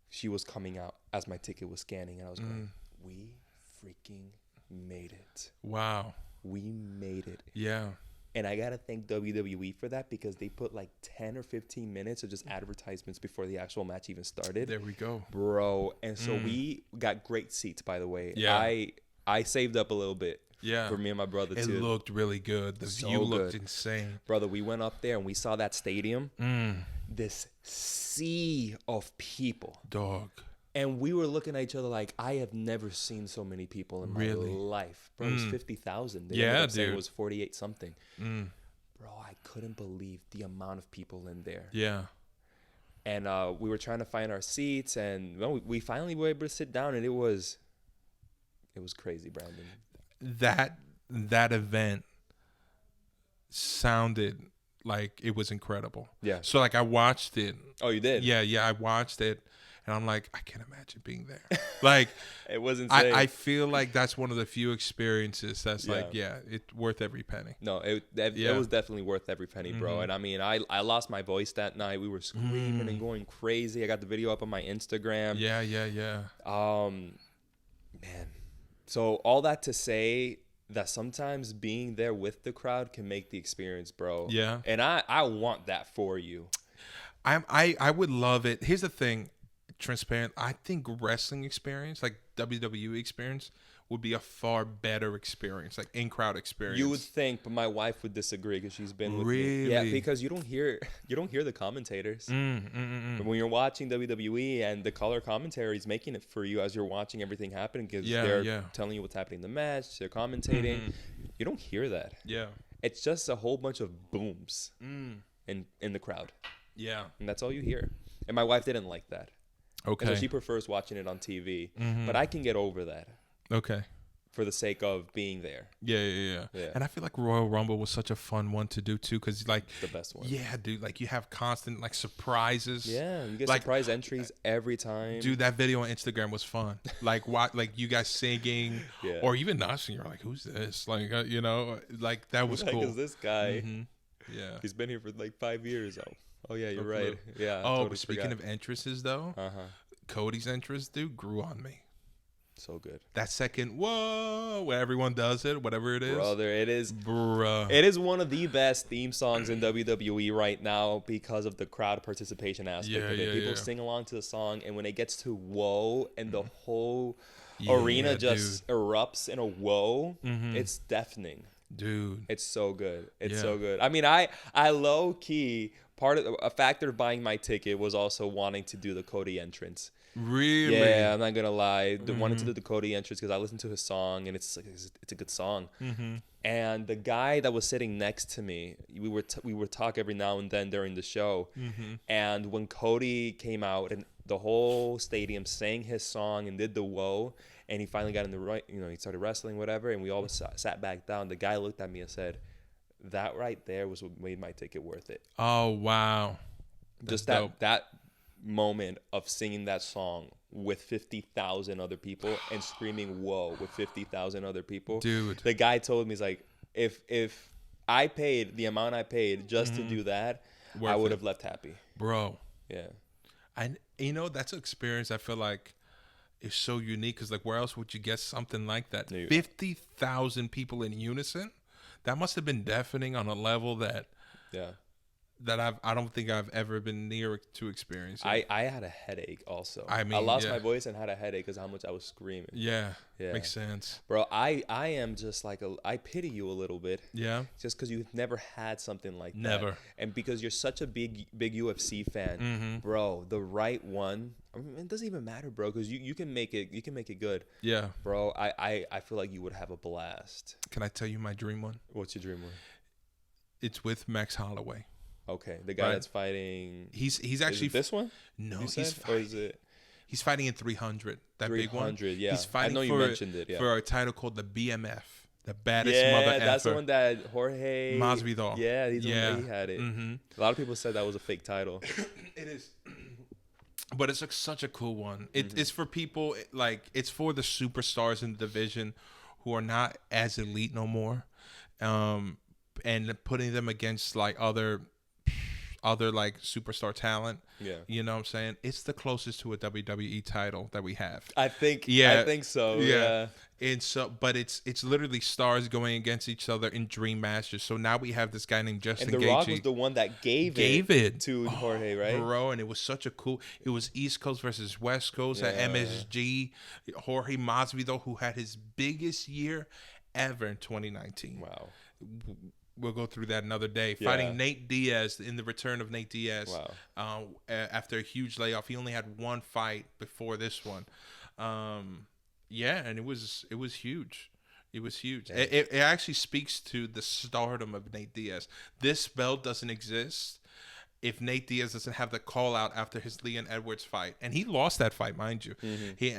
She was coming out as my ticket was scanning, and I was going, we freaking made it. Wow. We made it. Yeah. And I got to thank WWE for that, because they put like 10 or 15 minutes of just advertisements before the actual match even started. There we go. Bro. And so we got great seats, by the way. Yeah. I saved up a little bit. Yeah. For me and my brother, too. It looked really good. The view looked insane. Brother, we went up there and we saw that stadium. This sea of people. Dog. And we were looking at each other like, I have never seen so many people in my life. Bro, it was 50,000. Yeah, dude. It was 48 something. Bro, I couldn't believe the amount of people in there. Yeah. And we were trying to find our seats, and we finally were able to sit down, and it was crazy, Brandon. That event sounded like it was incredible. Yeah. So like I watched it. Oh, you did? Yeah, I watched it, and I'm like, I can't imagine being there. Like, it was insane. I feel like that's one of the few experiences that's it's worth every penny. No, it was definitely worth every penny, bro. And I mean, I lost my voice that night. We were screaming and going crazy. I got the video up on my Instagram. Yeah. Man. So all that to say that sometimes being there with the crowd can make the experience, bro. Yeah. And I want that for you. I would love it. Here's the thing, transparent. I think wrestling experience, like WWE experience, would be a far better experience, like in-crowd experience. You would think, but my wife would disagree because she's been with me. Yeah, because you don't hear the commentators. When you're watching WWE and the color commentary is making it for you as you're watching everything happen, because they're telling you what's happening in the match, they're commentating. You don't hear that. Yeah. It's just a whole bunch of booms in the crowd. Yeah. And that's all you hear. And my wife didn't like that. Okay. And so she prefers watching it on TV. But I can get over that. Okay. For the sake of being there. Yeah. And I feel like Royal Rumble was such a fun one to do too, because like the best one. Yeah, dude. Like you have constant like surprises. Yeah, you get like, surprise entries every time. Dude, that video on Instagram was fun. Like like you guys singing, or even us, and you're like, "Who's this?" Like like that was cool. Is this guy? Yeah. He's been here for like 5 years. Oh yeah, you're right. Yeah. Oh, totally but speaking of entrances, though, Cody's entrance, dude, grew on me. So good. That second, whoa, where everyone does it, whatever it is. Brother, it is. Bruh. It is one of the best theme songs in WWE right now because of the crowd participation aspect of it. People sing along to the song, and when it gets to whoa, and the whole arena just erupts in a whoa, it's deafening. Dude. It's so good. It's so good. I mean, I low key, a factor of buying my ticket was also wanting to do the Cody entrance. Really? Yeah, I'm not gonna lie. Wanted to do the Cody entrance because I listened to his song and it's a good song. And the guy that was sitting next to me, we would talk every now and then during the show. And when Cody came out and the whole stadium sang his song and did the whoa, and he finally got in the right, he started wrestling, whatever, and we all sat back down. The guy looked at me and said, "That right there was what made my ticket worth it." Oh wow! Just that moment of singing that song with 50,000 other people and screaming whoa with 50,000 other people. Dude. The guy told me, he's like, if I paid the amount I paid just to do that, I would have left happy. Bro. Yeah. And that's an experience I feel like is so unique because like where else would you get something like that? 50,000 people in unison? That must have been deafening on a level that I don't think I've ever been near to experiencing. I had a headache also. I lost my voice and had a headache because how much I was screaming. Yeah. Makes sense. Bro, I am just like, I pity you a little bit. Yeah. Just because you've never had something like that. Never. And because you're such a big UFC fan, bro, the right one, I mean, it doesn't even matter, bro, because you can make it good. Yeah. Bro, I feel like you would have a blast. Can I tell you my dream one? What's your dream one? It's with Max Holloway. Okay, the guy that's fighting. He's actually is it this one. No, he's fighting. Or is it? He's fighting in 300. That 300, big one. 300, yeah. He's fighting I know you mentioned it. Yeah. For a title called the BMF, the baddest mother ever. Yeah, that's the one that Jorge Masvidal. Yeah, he had it. A lot of people said that was a fake title. It is. But it's such a cool one. It's for people it's for the superstars in the division who are not as elite no more, and putting them against other like superstar talent. Yeah. You know what I'm saying? It's the closest to a WWE title that we have. I think so. Yeah. And so, but it's literally stars going against each other in dream matches. So now we have this guy named Justin Gaethje. And The Rock was the one that gave it to Jorge, right? Bro, and it was such a cool. It was East Coast versus West Coast at MSG. Jorge Masvidal, who had his biggest year ever in 2019. Wow. We'll go through that another day. Fighting Nate Diaz in the return of Nate Diaz. Wow. After a huge layoff, he only had one fight before this one. And it was huge. It was huge. Yeah. It actually speaks to the stardom of Nate Diaz. This belt doesn't exist if Nate Diaz doesn't have the call out after his Leon Edwards fight, and he lost that fight, mind you. He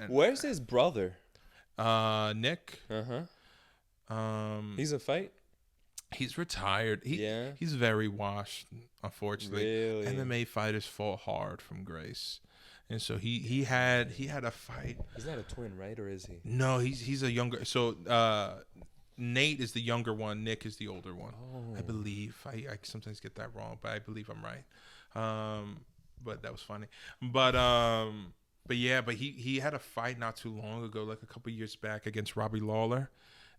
where's his brother? Nick. He's a fight. He's retired. He's very washed, unfortunately. Really? MMA fighters fall hard from grace. And so he had a fight. He's not a twin, right? Or is he? No, he's a younger. So Nate is the younger one. Nick is the older one. Oh. I believe. I sometimes get that wrong, but I believe I'm right. But that was funny. But he had a fight not too long ago, like a couple years back, against Robbie Lawler.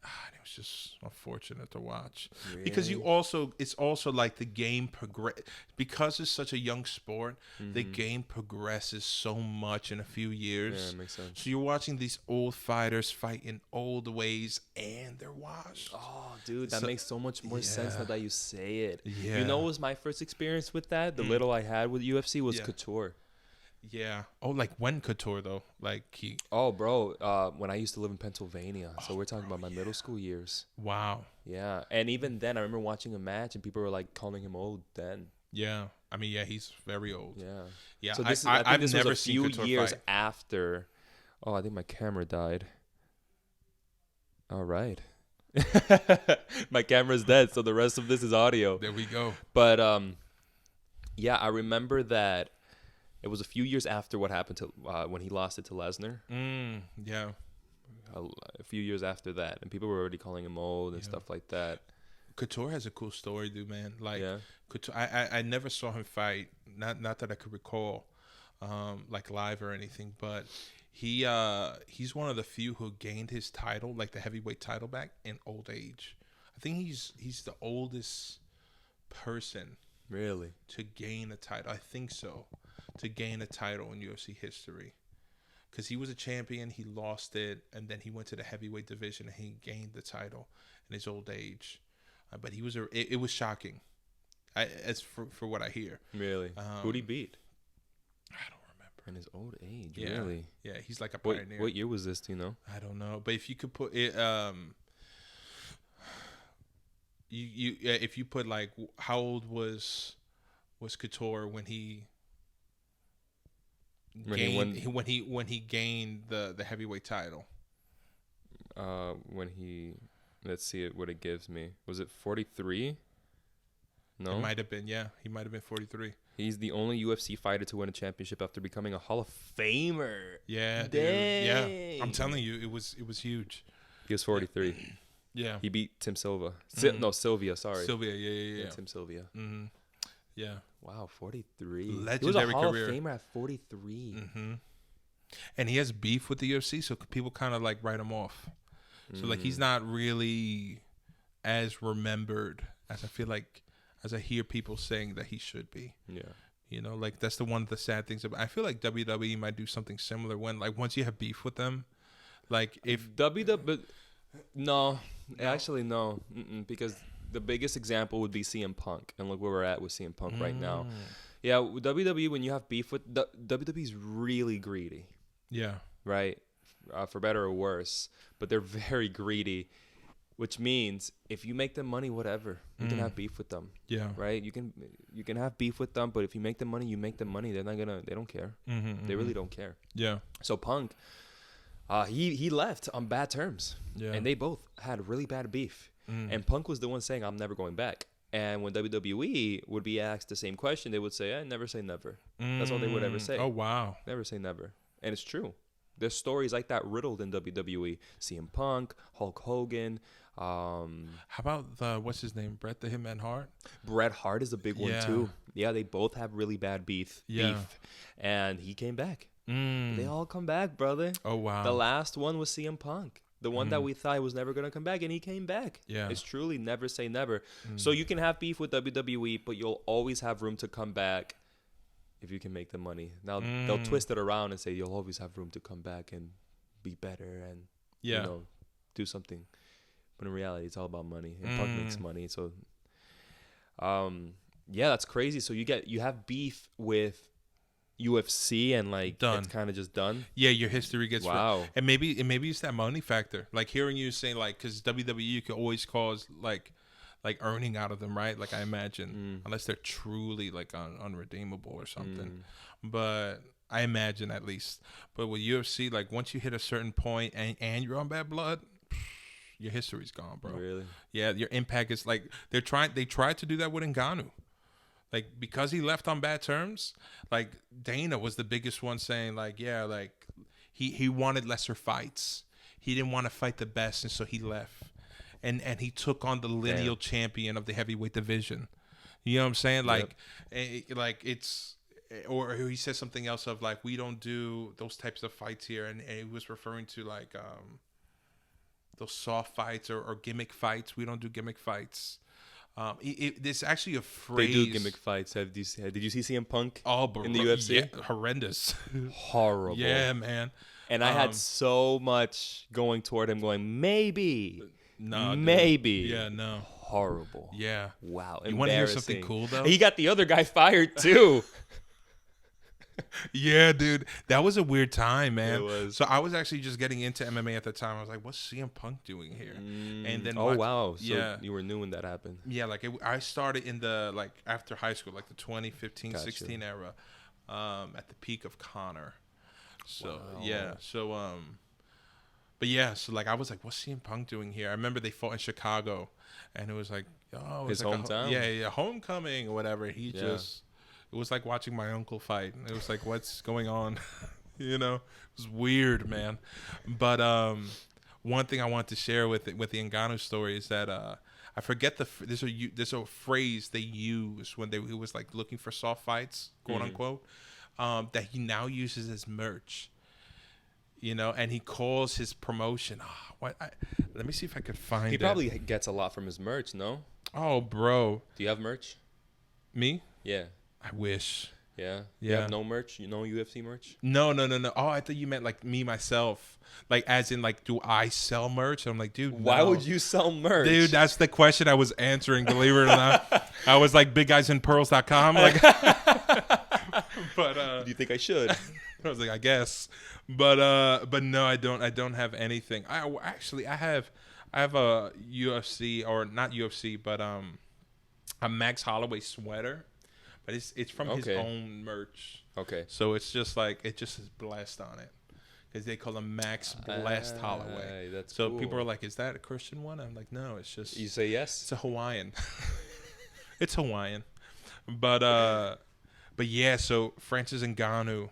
And it was just unfortunate to watch. Really? Because it's also like the game because it's such a young sport, the game progresses so much in a few years. Yeah, it makes sense. So you're watching these old fighters fight in old ways and they're washed. Oh, dude, that makes so much more sense now that you say it. Yeah. You know what was my first experience with that? The little I had with UFC was Couture. Yeah. Oh, like when Couture though? Like he. Oh, bro. When I used to live in Pennsylvania, so we're talking about my middle school years. Wow. Yeah, and even then, I remember watching a match, and people were like calling him old then. Yeah, I mean, he's very old. Yeah. So I think this was a few years after. Oh, I think my camera died. All right. My camera's dead, so the rest of this is audio. There we go. But I remember that. It was a few years after what happened to when he lost it to Lesnar. Yeah. A few years after that, and people were already calling him old and stuff like that. Couture has a cool story, dude, man. Like, Yeah. Couture, I never saw him fight. Not that I could recall, like live or anything. But he's one of the few who gained his title, like the heavyweight title, back in old age. I think he's the oldest person Really? to gain a title. I think so. To gain a title in UFC history. Because he was a champion, he lost it, and then he went to the heavyweight division and he gained the title in his old age. But he was it was shocking, as for what I hear. Really? Who'd he beat? I don't remember. In his old age, Yeah. really? Yeah, he's like a pioneer. What year was this? Do you know? I don't know, but if you could put it, if you put like how old was Couture when he gained the heavyweight title? Let's see what it gives me. Was it 43? No, it might have been. Yeah, he might have been 43. He's the only UFC fighter to win a championship after becoming a Hall of Famer. Yeah, dude. Dang. Yeah. I'm telling you, it was huge. He was 43. Yeah. He beat Tim Silva. No, Sylvia. Sorry. Sylvia. Yeah. Tim Sylvia. Mm-hmm. Yeah. Wow, 43. Legendary he was a Hall career. of Famer at 43. Mm-hmm. And he has beef with the UFC, so people kind of like write him off. So like he's not really as remembered as I feel like as I hear people saying that he should be. Yeah. You know, like that's one of the sad things about. I feel like WWE might do something similar when like once you have beef with them, like if WWE. No, actually no, because the biggest example would be CM Punk, and look where we're at with CM Punk right now. Yeah, with WWE, when you have beef with WWE's really greedy. Yeah. Right, for better or worse, but they're very greedy, which means if you make them money, whatever, you can have beef with them. Yeah. Right. You can have beef with them, but if you make them money, you make them money. They're not gonna. They don't care. They really don't care. Yeah. So Punk. He left on bad terms, and they both had really bad beef. And Punk was the one saying, "I'm never going back." And when WWE would be asked the same question, they would say, "Never say never." That's all they would ever say. Oh wow, never say never, and it's true. There's stories like that riddled in WWE. CM Punk, Hulk Hogan. How about what's his name, Bret the Hitman Hart? Bret Hart is a big one too. Yeah, they both have really bad beef. And he came back. They all come back, brother. Oh wow. The last one was CM Punk, the one that we thought was never gonna come back, and he came back. Yeah, it's truly never say never. So you can have beef with WWE, but you'll always have room to come back if you can make the money. Now they'll twist it around and say you'll always have room to come back and be better and do something. But in reality, it's all about money, and Punk makes money. So, that's crazy. So you have beef with UFC and like done. It's kind of just done. Yeah, your history gets and maybe it's that money factor. Like hearing you saying like because WWE you can always cause like earning out of them, right? Like I imagine unless they're truly like unredeemable or something. But I imagine at least. But with UFC, like once you hit a certain point and you're on bad blood, your history's gone, bro. Really? Yeah, your impact is like they tried to do that with Ngannou. Like because he left on bad terms, like Dana was the biggest one saying like, yeah, like he wanted lesser fights. He didn't want to fight the best, and so he left. And he took on the lineal champion of the heavyweight division. You know what I'm saying? Like it's or he said something else of like we don't do those types of fights here, and he was referring to like those soft fights or gimmick fights. We don't do gimmick fights. There's actually a phrase. They do gimmick fights. Did you see CM Punk in the UFC? Yeah, horrendous. Horrible. Yeah, man. And I had so much going toward him going, maybe. No, maybe. Dude. Yeah, no. Horrible. Yeah. Wow. You want to hear something cool, though? He got the other guy fired, too. Yeah, dude. That was a weird time, man. It was. So I was actually just getting into MMA at the time. I was like, what's CM Punk doing here? And then wow. So you were new when that happened. Yeah, like I started in the like after high school, like the 2015, 16 era, at the peak of Connor. So yeah. So but yeah, so like I was like, what's CM Punk doing here? I remember they fought in Chicago and it was like, his like hometown. Homecoming or whatever. It was like watching my uncle fight. It was like, what's going on? You know, it was weird, man. But one thing I want to share with the Ngannou story is that I forget there's a phrase they use when he was like looking for soft fights, quote unquote, that he now uses as merch. You know, and he calls his promotion. Let me see if I could find it. He probably gets a lot from his merch, no? Oh, bro. Do you have merch? Me? Yeah. I wish. Yeah. You have no merch? You know UFC merch? No. Oh, I thought you meant like me myself. Like as in like, do I sell merch? I'm like, dude, why would you sell merch? Dude, that's the question I was answering, believe it or not. I was like bigguysinpearls.com. Like but do you think I should? I was like, I guess. But no, I don't have anything. I have a UFC, or not UFC, but a Max Holloway sweater. But it's from his own merch. Okay. So it's just like, it just is blessed on it. Because they call him Max Blessed Holloway. That's so cool. People are like, is that a Christian one? I'm like, no, it's just. You say yes? It's a Hawaiian. It's Hawaiian. But yeah, so Francis Ngannou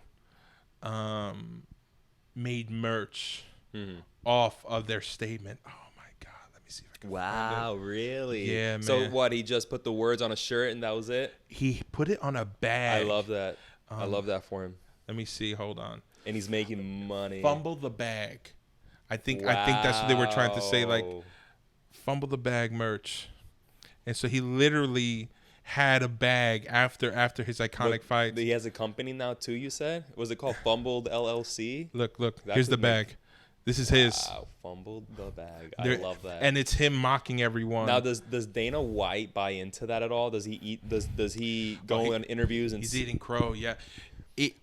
made merch off of their statement. Oh my God. Let me see if I can find it. Really? Yeah, man. So what, he just put the words on a shirt and that was it? He put it on a bag. I love that. I love that for him. Let me see. Hold on. And he's making money. Fumble the bag. I think that's what they were trying to say. Like, fumble the bag merch. And so he literally had a bag after his iconic fight. He has a company now too, you said? Was it called Fumbled LLC? Look. Here's the bag. This is his. Wow, Fumbled the bag. I love that. And it's him mocking everyone. Now, does Dana White buy into that at all? Does he eat? Does he go on interviews and? He's eating crow. Yeah.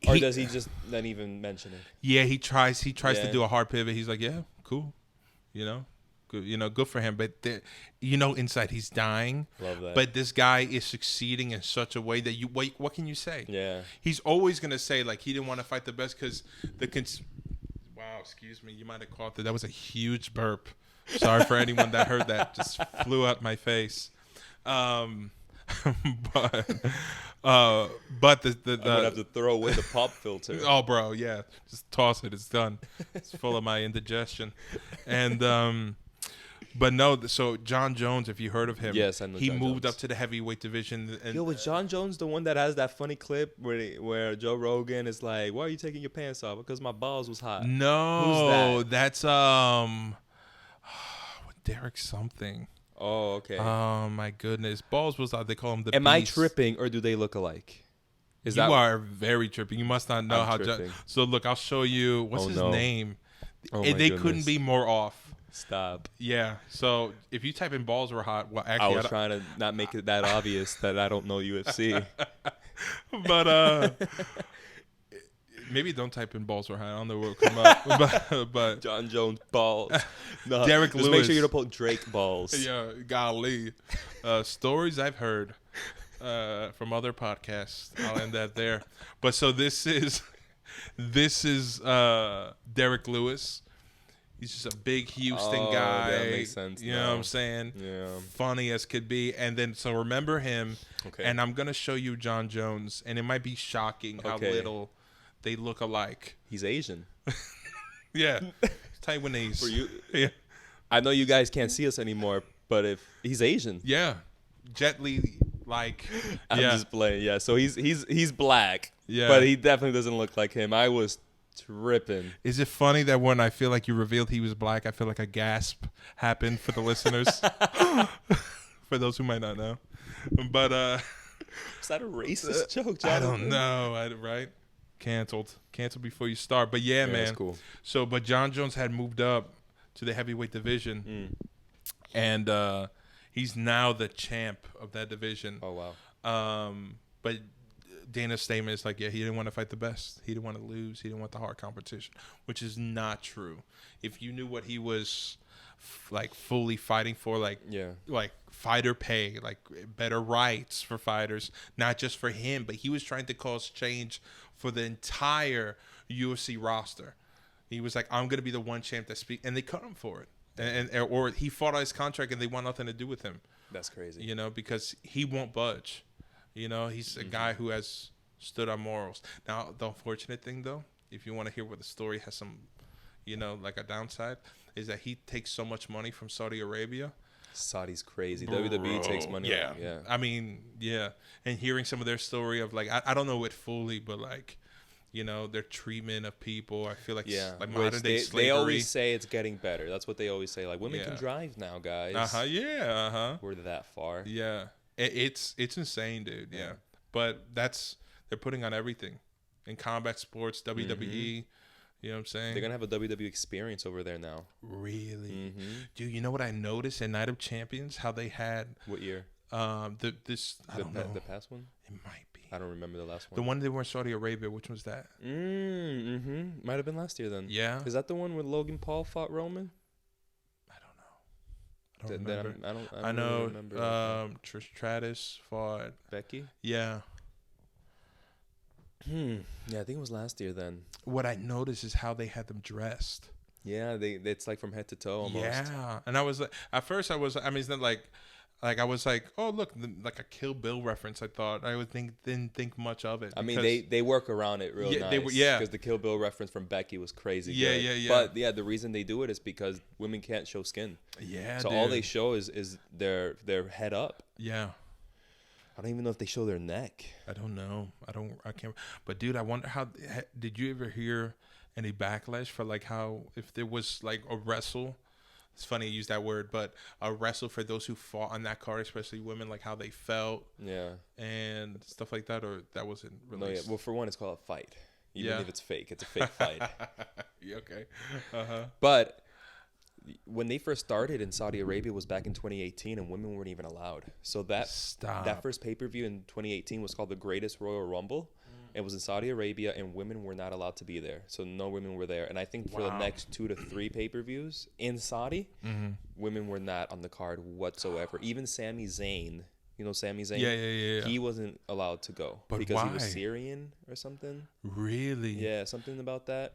Or does he just not even mention it? Yeah, he tries to do a hard pivot. He's like, yeah, cool, good for him. But inside he's dying. Love that. But this guy is succeeding in such a way that what can you say? Yeah, he's always gonna say like he didn't want to fight the best because wow, excuse me, you might have caught that. That was a huge burp. Sorry for anyone that heard that. Just flew out my face. But I'm gonna have to throw away the pop filter. Oh, bro, yeah, just toss it. It's done. It's full of my indigestion. And but no. So John Jones, if you heard of him, yes, I know. He John moved Jones up to the heavyweight division. And, was John Jones the one that has that funny clip where Joe Rogan is like, "Why are you taking your pants off?" Because my balls was hot. No, who's that? That's Derek something. Oh, okay. Oh my goodness, balls was out. They call him the. Am I tripping or do they look alike? You are very tripping. You must not know how. So look, I'll show you. What's his name? They couldn't be more off. Stop. Yeah. So if you type in balls were hot, well, actually, I was trying to not make it that obvious that I don't know UFC. But maybe don't type in balls were hot. I don't know what will come up. but John Jones balls. No, Derek Lewis. Make sure you don't put Drake balls. Yeah, golly. Stories I've heard from other podcasts. I'll end that there. But so this is Derek Lewis. He's just a big Houston guy. That makes sense. You know what I'm saying? Yeah. Funny as could be. And then so remember him. Okay. And I'm gonna show you John Jones, and it might be shocking how little they look alike. He's Asian. Yeah. Taiwanese. For you. Yeah. I know you guys can't see us anymore, but if he's Asian. Yeah. Jet Li, like. I'm just playing. Yeah. So he's black. Yeah. But he definitely doesn't look like him. I was tripping. Is it funny that when I feel like you revealed he was black, I feel like a gasp happened for the listeners? For those who might not know. But is that a racist joke, Jonathan? I don't know. Right? Canceled before you start. But yeah, man. That's cool. So, but John Jones had moved up to the heavyweight division, and he's now the champ of that division. Oh wow. But Dana's statement is like, yeah, he didn't want to fight the best. He didn't want to lose. He didn't want the hard competition, which is not true. If you knew what he was like fully fighting for, like fighter pay, like better rights for fighters, not just for him, but he was trying to cause change for the entire UFC roster. He was like, I'm going to be the one champ that speaks, and they cut him for it. Or he fought out his contract and they want nothing to do with him. That's crazy. Because he won't budge. He's a guy who has stood on morals. Now, the unfortunate thing, though, if you want to hear what the story has some, like a downside, is that he takes so much money from Saudi Arabia Saudi's crazy. WWE takes money. Yeah. Yeah. I mean, yeah. And hearing some of their story of like, I don't know it fully, but like, you know, their treatment of people. I feel like like modern day slavery. They always say it's getting better. That's what they always say. Like, women can drive now, guys. Yeah. We're that far. Yeah. It's insane, dude. Yeah. But they're putting on everything in combat sports, WWE. You know what I'm saying? They're gonna have a WWE experience over there now. Really, dude. You know what I noticed in Night of Champions? How they had what year? I don't know. The past one. It might be. I don't remember the last one. The one they were in Saudi Arabia. Which was that? Might have been last year then. Yeah. Is that the one where Logan Paul fought Roman? I don't know. I don't remember. I know. Really remember. Trish Stratus fought Becky. Yeah. Yeah, I think it was last year then. What I noticed is how they had them dressed. Yeah, it's like from head to toe almost. Yeah, and I was like, at first I mean, it's not like I was like, oh look, like a Kill Bill reference. I thought I didn't think much of it. I mean, they work around it real nice. Because the Kill Bill reference from Becky was crazy. Yeah. But yeah, the reason they do it is because women can't show skin. Yeah. So all they show is their head up. Yeah. I don't even know if they show their neck. I don't know. I can't. But dude, I wonder did you ever hear any backlash for like how if there was like a wrestle? It's funny you use that word, but a wrestle for those who fought on that card, especially women, like how they felt. Yeah. And stuff like that, or that wasn't released. No, yeah. Well, for one, it's called a fight. Even if it's fake, it's a fake fight. Yeah, okay. But when they first started in Saudi Arabia was back in 2018, and women weren't even allowed. So that first pay-per-view in 2018 was called the Greatest Royal Rumble. It was in Saudi Arabia, and women were not allowed to be there. So no women were there. And I think for the next 2 to 3 pay-per-views in Saudi, women were not on the card whatsoever. Even Sami Zayn, you know Sami Zayn? Yeah. He wasn't allowed to go. But because why? He was Syrian or something. Really? Yeah, something about that.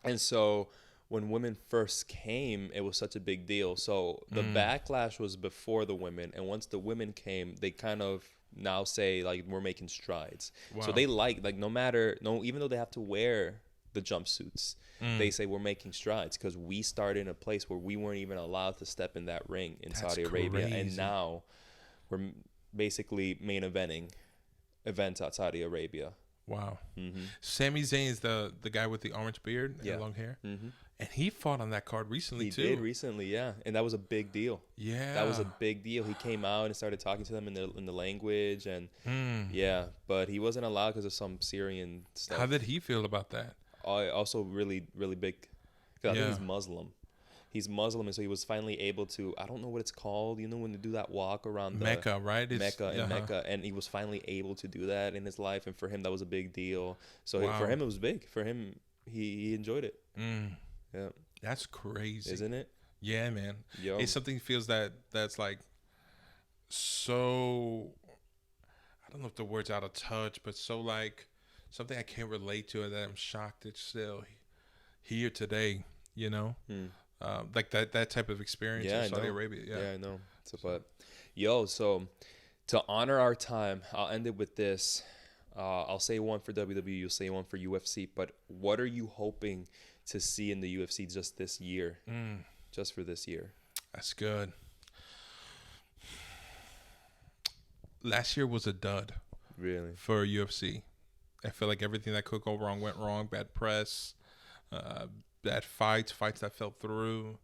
And so when women first came, it was such a big deal. So the backlash was before the women. And once the women came, they kind of now say, like, we're making strides. Wow. So they even though they have to wear the jumpsuits, they say we're making strides because we started in a place where we weren't even allowed to step in that ring in Saudi Arabia. And now we're basically main eventing events at Saudi Arabia. Wow. Sami Zayn is the guy with the orange beard and long hair. And he fought on that card recently, too. He did recently, yeah. And that was a big deal. Yeah. That was a big deal. He came out and started talking to them in the language. And, but he wasn't allowed because of some Syrian stuff. How did he feel about that? Also really, really big. I think he's Muslim. He's Muslim, and so he was finally able to, I don't know what it's called, you know, when they do that walk around Mecca, right? Mecca, and he was finally able to do that in his life, and for him, that was a big deal. So for him, it was big. For him, he enjoyed it. Yeah. That's crazy. Isn't it? Yeah, man. Yo. It's something feels that's like so, I don't know if the word's out of touch, but so like something I can't relate to, and that I'm shocked it's still here today, you know? Like that type of experience in Saudi Arabia. Yeah, I know. So to honor our time, I'll end it with this. I'll say one for WWE, you'll say one for UFC, but what are you hoping to see in the UFC just this year? Just for this year. That's good. Last year was a dud. Really? For UFC. I feel like everything that could go wrong went wrong. Bad press, bad fights that fell through.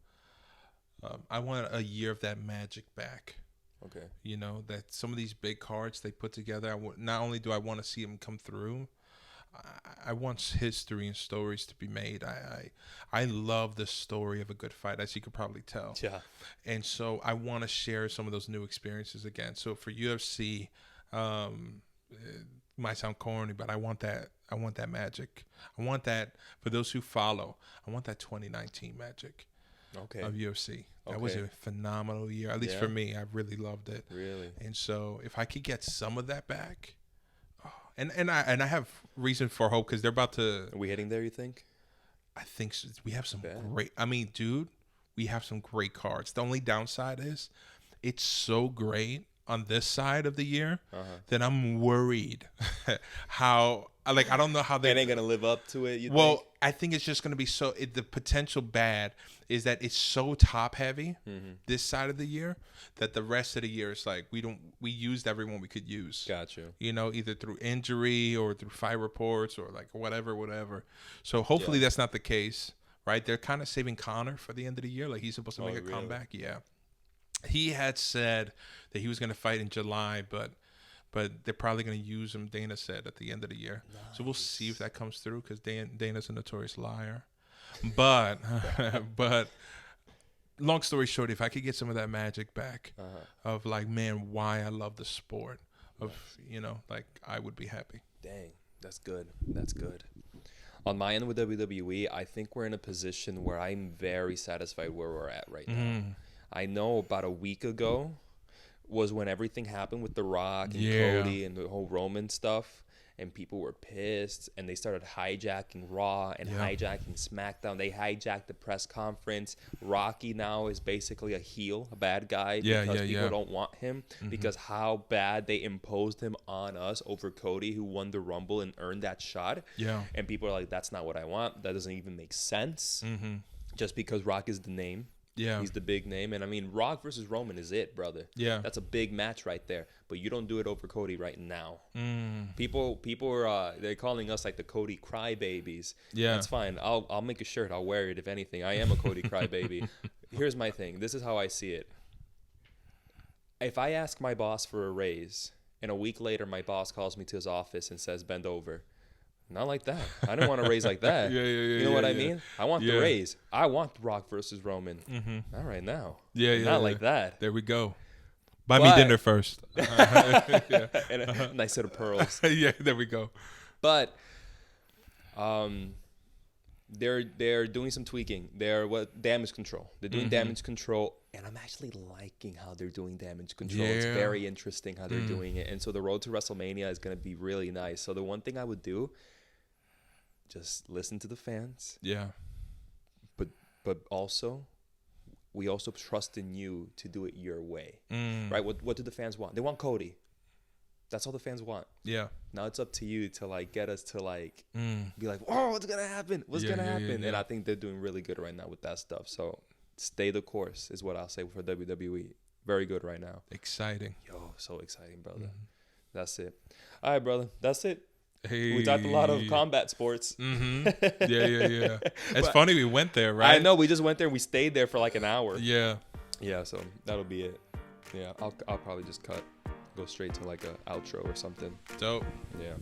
I want a year of that magic back. Okay. You know, that some of these big cards they put together, not only do I want to see them come through, I want history and stories to be made. I love the story of a good fight, as you could probably tell. Yeah. And so I want to share some of those new experiences again. So for UFC, it might sound corny, but I want that magic. I want that for those who follow. I want that 2019 magic. Okay. Of UFC. That was a phenomenal year. At least for me, I really loved it. Really. And so if I could get some of that back, and I have reason for hope because they're about to. Are we heading there? You think? I think so. We have some great. I mean, dude, we have some great cards. The only downside is, it's so great on this side of the year that I'm worried how Like, I don't know how they ain't gonna live up to it. Well, I think it's just gonna be the potential bad is that it's so top heavy this side of the year that the rest of the year is like we used everyone we could use. Got you. You know, either through injury or through fight reports or like whatever. So hopefully that's not the case, right? They're kind of saving Conor for the end of the year. Like, he's supposed to make a comeback. Yeah, he had said that he was gonna fight in July, but they're probably going to use him, Dana said, at the end of the year. Nice. So we'll see if that comes through because Dana's a notorious liar. But long story short, if I could get some of that magic back of like, man, why I love the sport of, you know, like, I would be happy. Dang, that's good. That's good. On my end with WWE, I think we're in a position where I'm very satisfied where we're at right now. I know about a week ago was when everything happened with The Rock and Cody and the whole Roman stuff, and people were pissed, and they started hijacking Raw and hijacking SmackDown. They hijacked the press conference. Rocky now is basically a heel, a bad guy, because people don't want him because how bad they imposed him on us over Cody, who won the Rumble and earned that shot. Yeah, and people are like, that's not what I want. That doesn't even make sense. Just because Rock is the name. Yeah, he's the big name, and I mean, Rock versus Roman is it, brother. Yeah, that's a big match right there. But you don't do it over Cody right now. People are they're calling us like the Cody crybabies. Yeah, that's fine. I'll make a shirt. I'll wear it if anything. I am a Cody crybaby. Here's my thing. This is how I see it. If I ask my boss for a raise, and a week later my boss calls me to his office and says bend over. Not like that. I didn't want to raise like that. You know what I mean? I want the raise. I want Rock versus Roman. Not right now. Not like that. There we go. Buy me dinner first. And a nice set of pearls. Yeah, there we go. But they're doing some tweaking. They're damage control. They're doing damage control, and I'm actually liking how they're doing damage control. It's very interesting how they're doing it. And so the road to WrestleMania is going to be really nice. So the one thing I would do, just listen to the fans. Yeah. But also, we also trust in you to do it your way. Right? What do the fans want? They want Cody. That's all the fans want. Yeah. Now it's up to you to like get us to like be like, oh, what's gonna happen? What's gonna happen? And I think they're doing really good right now with that stuff. So stay the course is what I'll say for WWE. Very good right now. Exciting. Yo, so exciting, brother. That's it. All right, brother. That's it. Hey. We talked a lot of combat sports. Yeah. It's funny we went there, right? I know. We just went there and we stayed there for like an hour. Yeah. Yeah, so that'll be it. Yeah, I'll probably just go straight to like a outro or something. Dope. Yeah.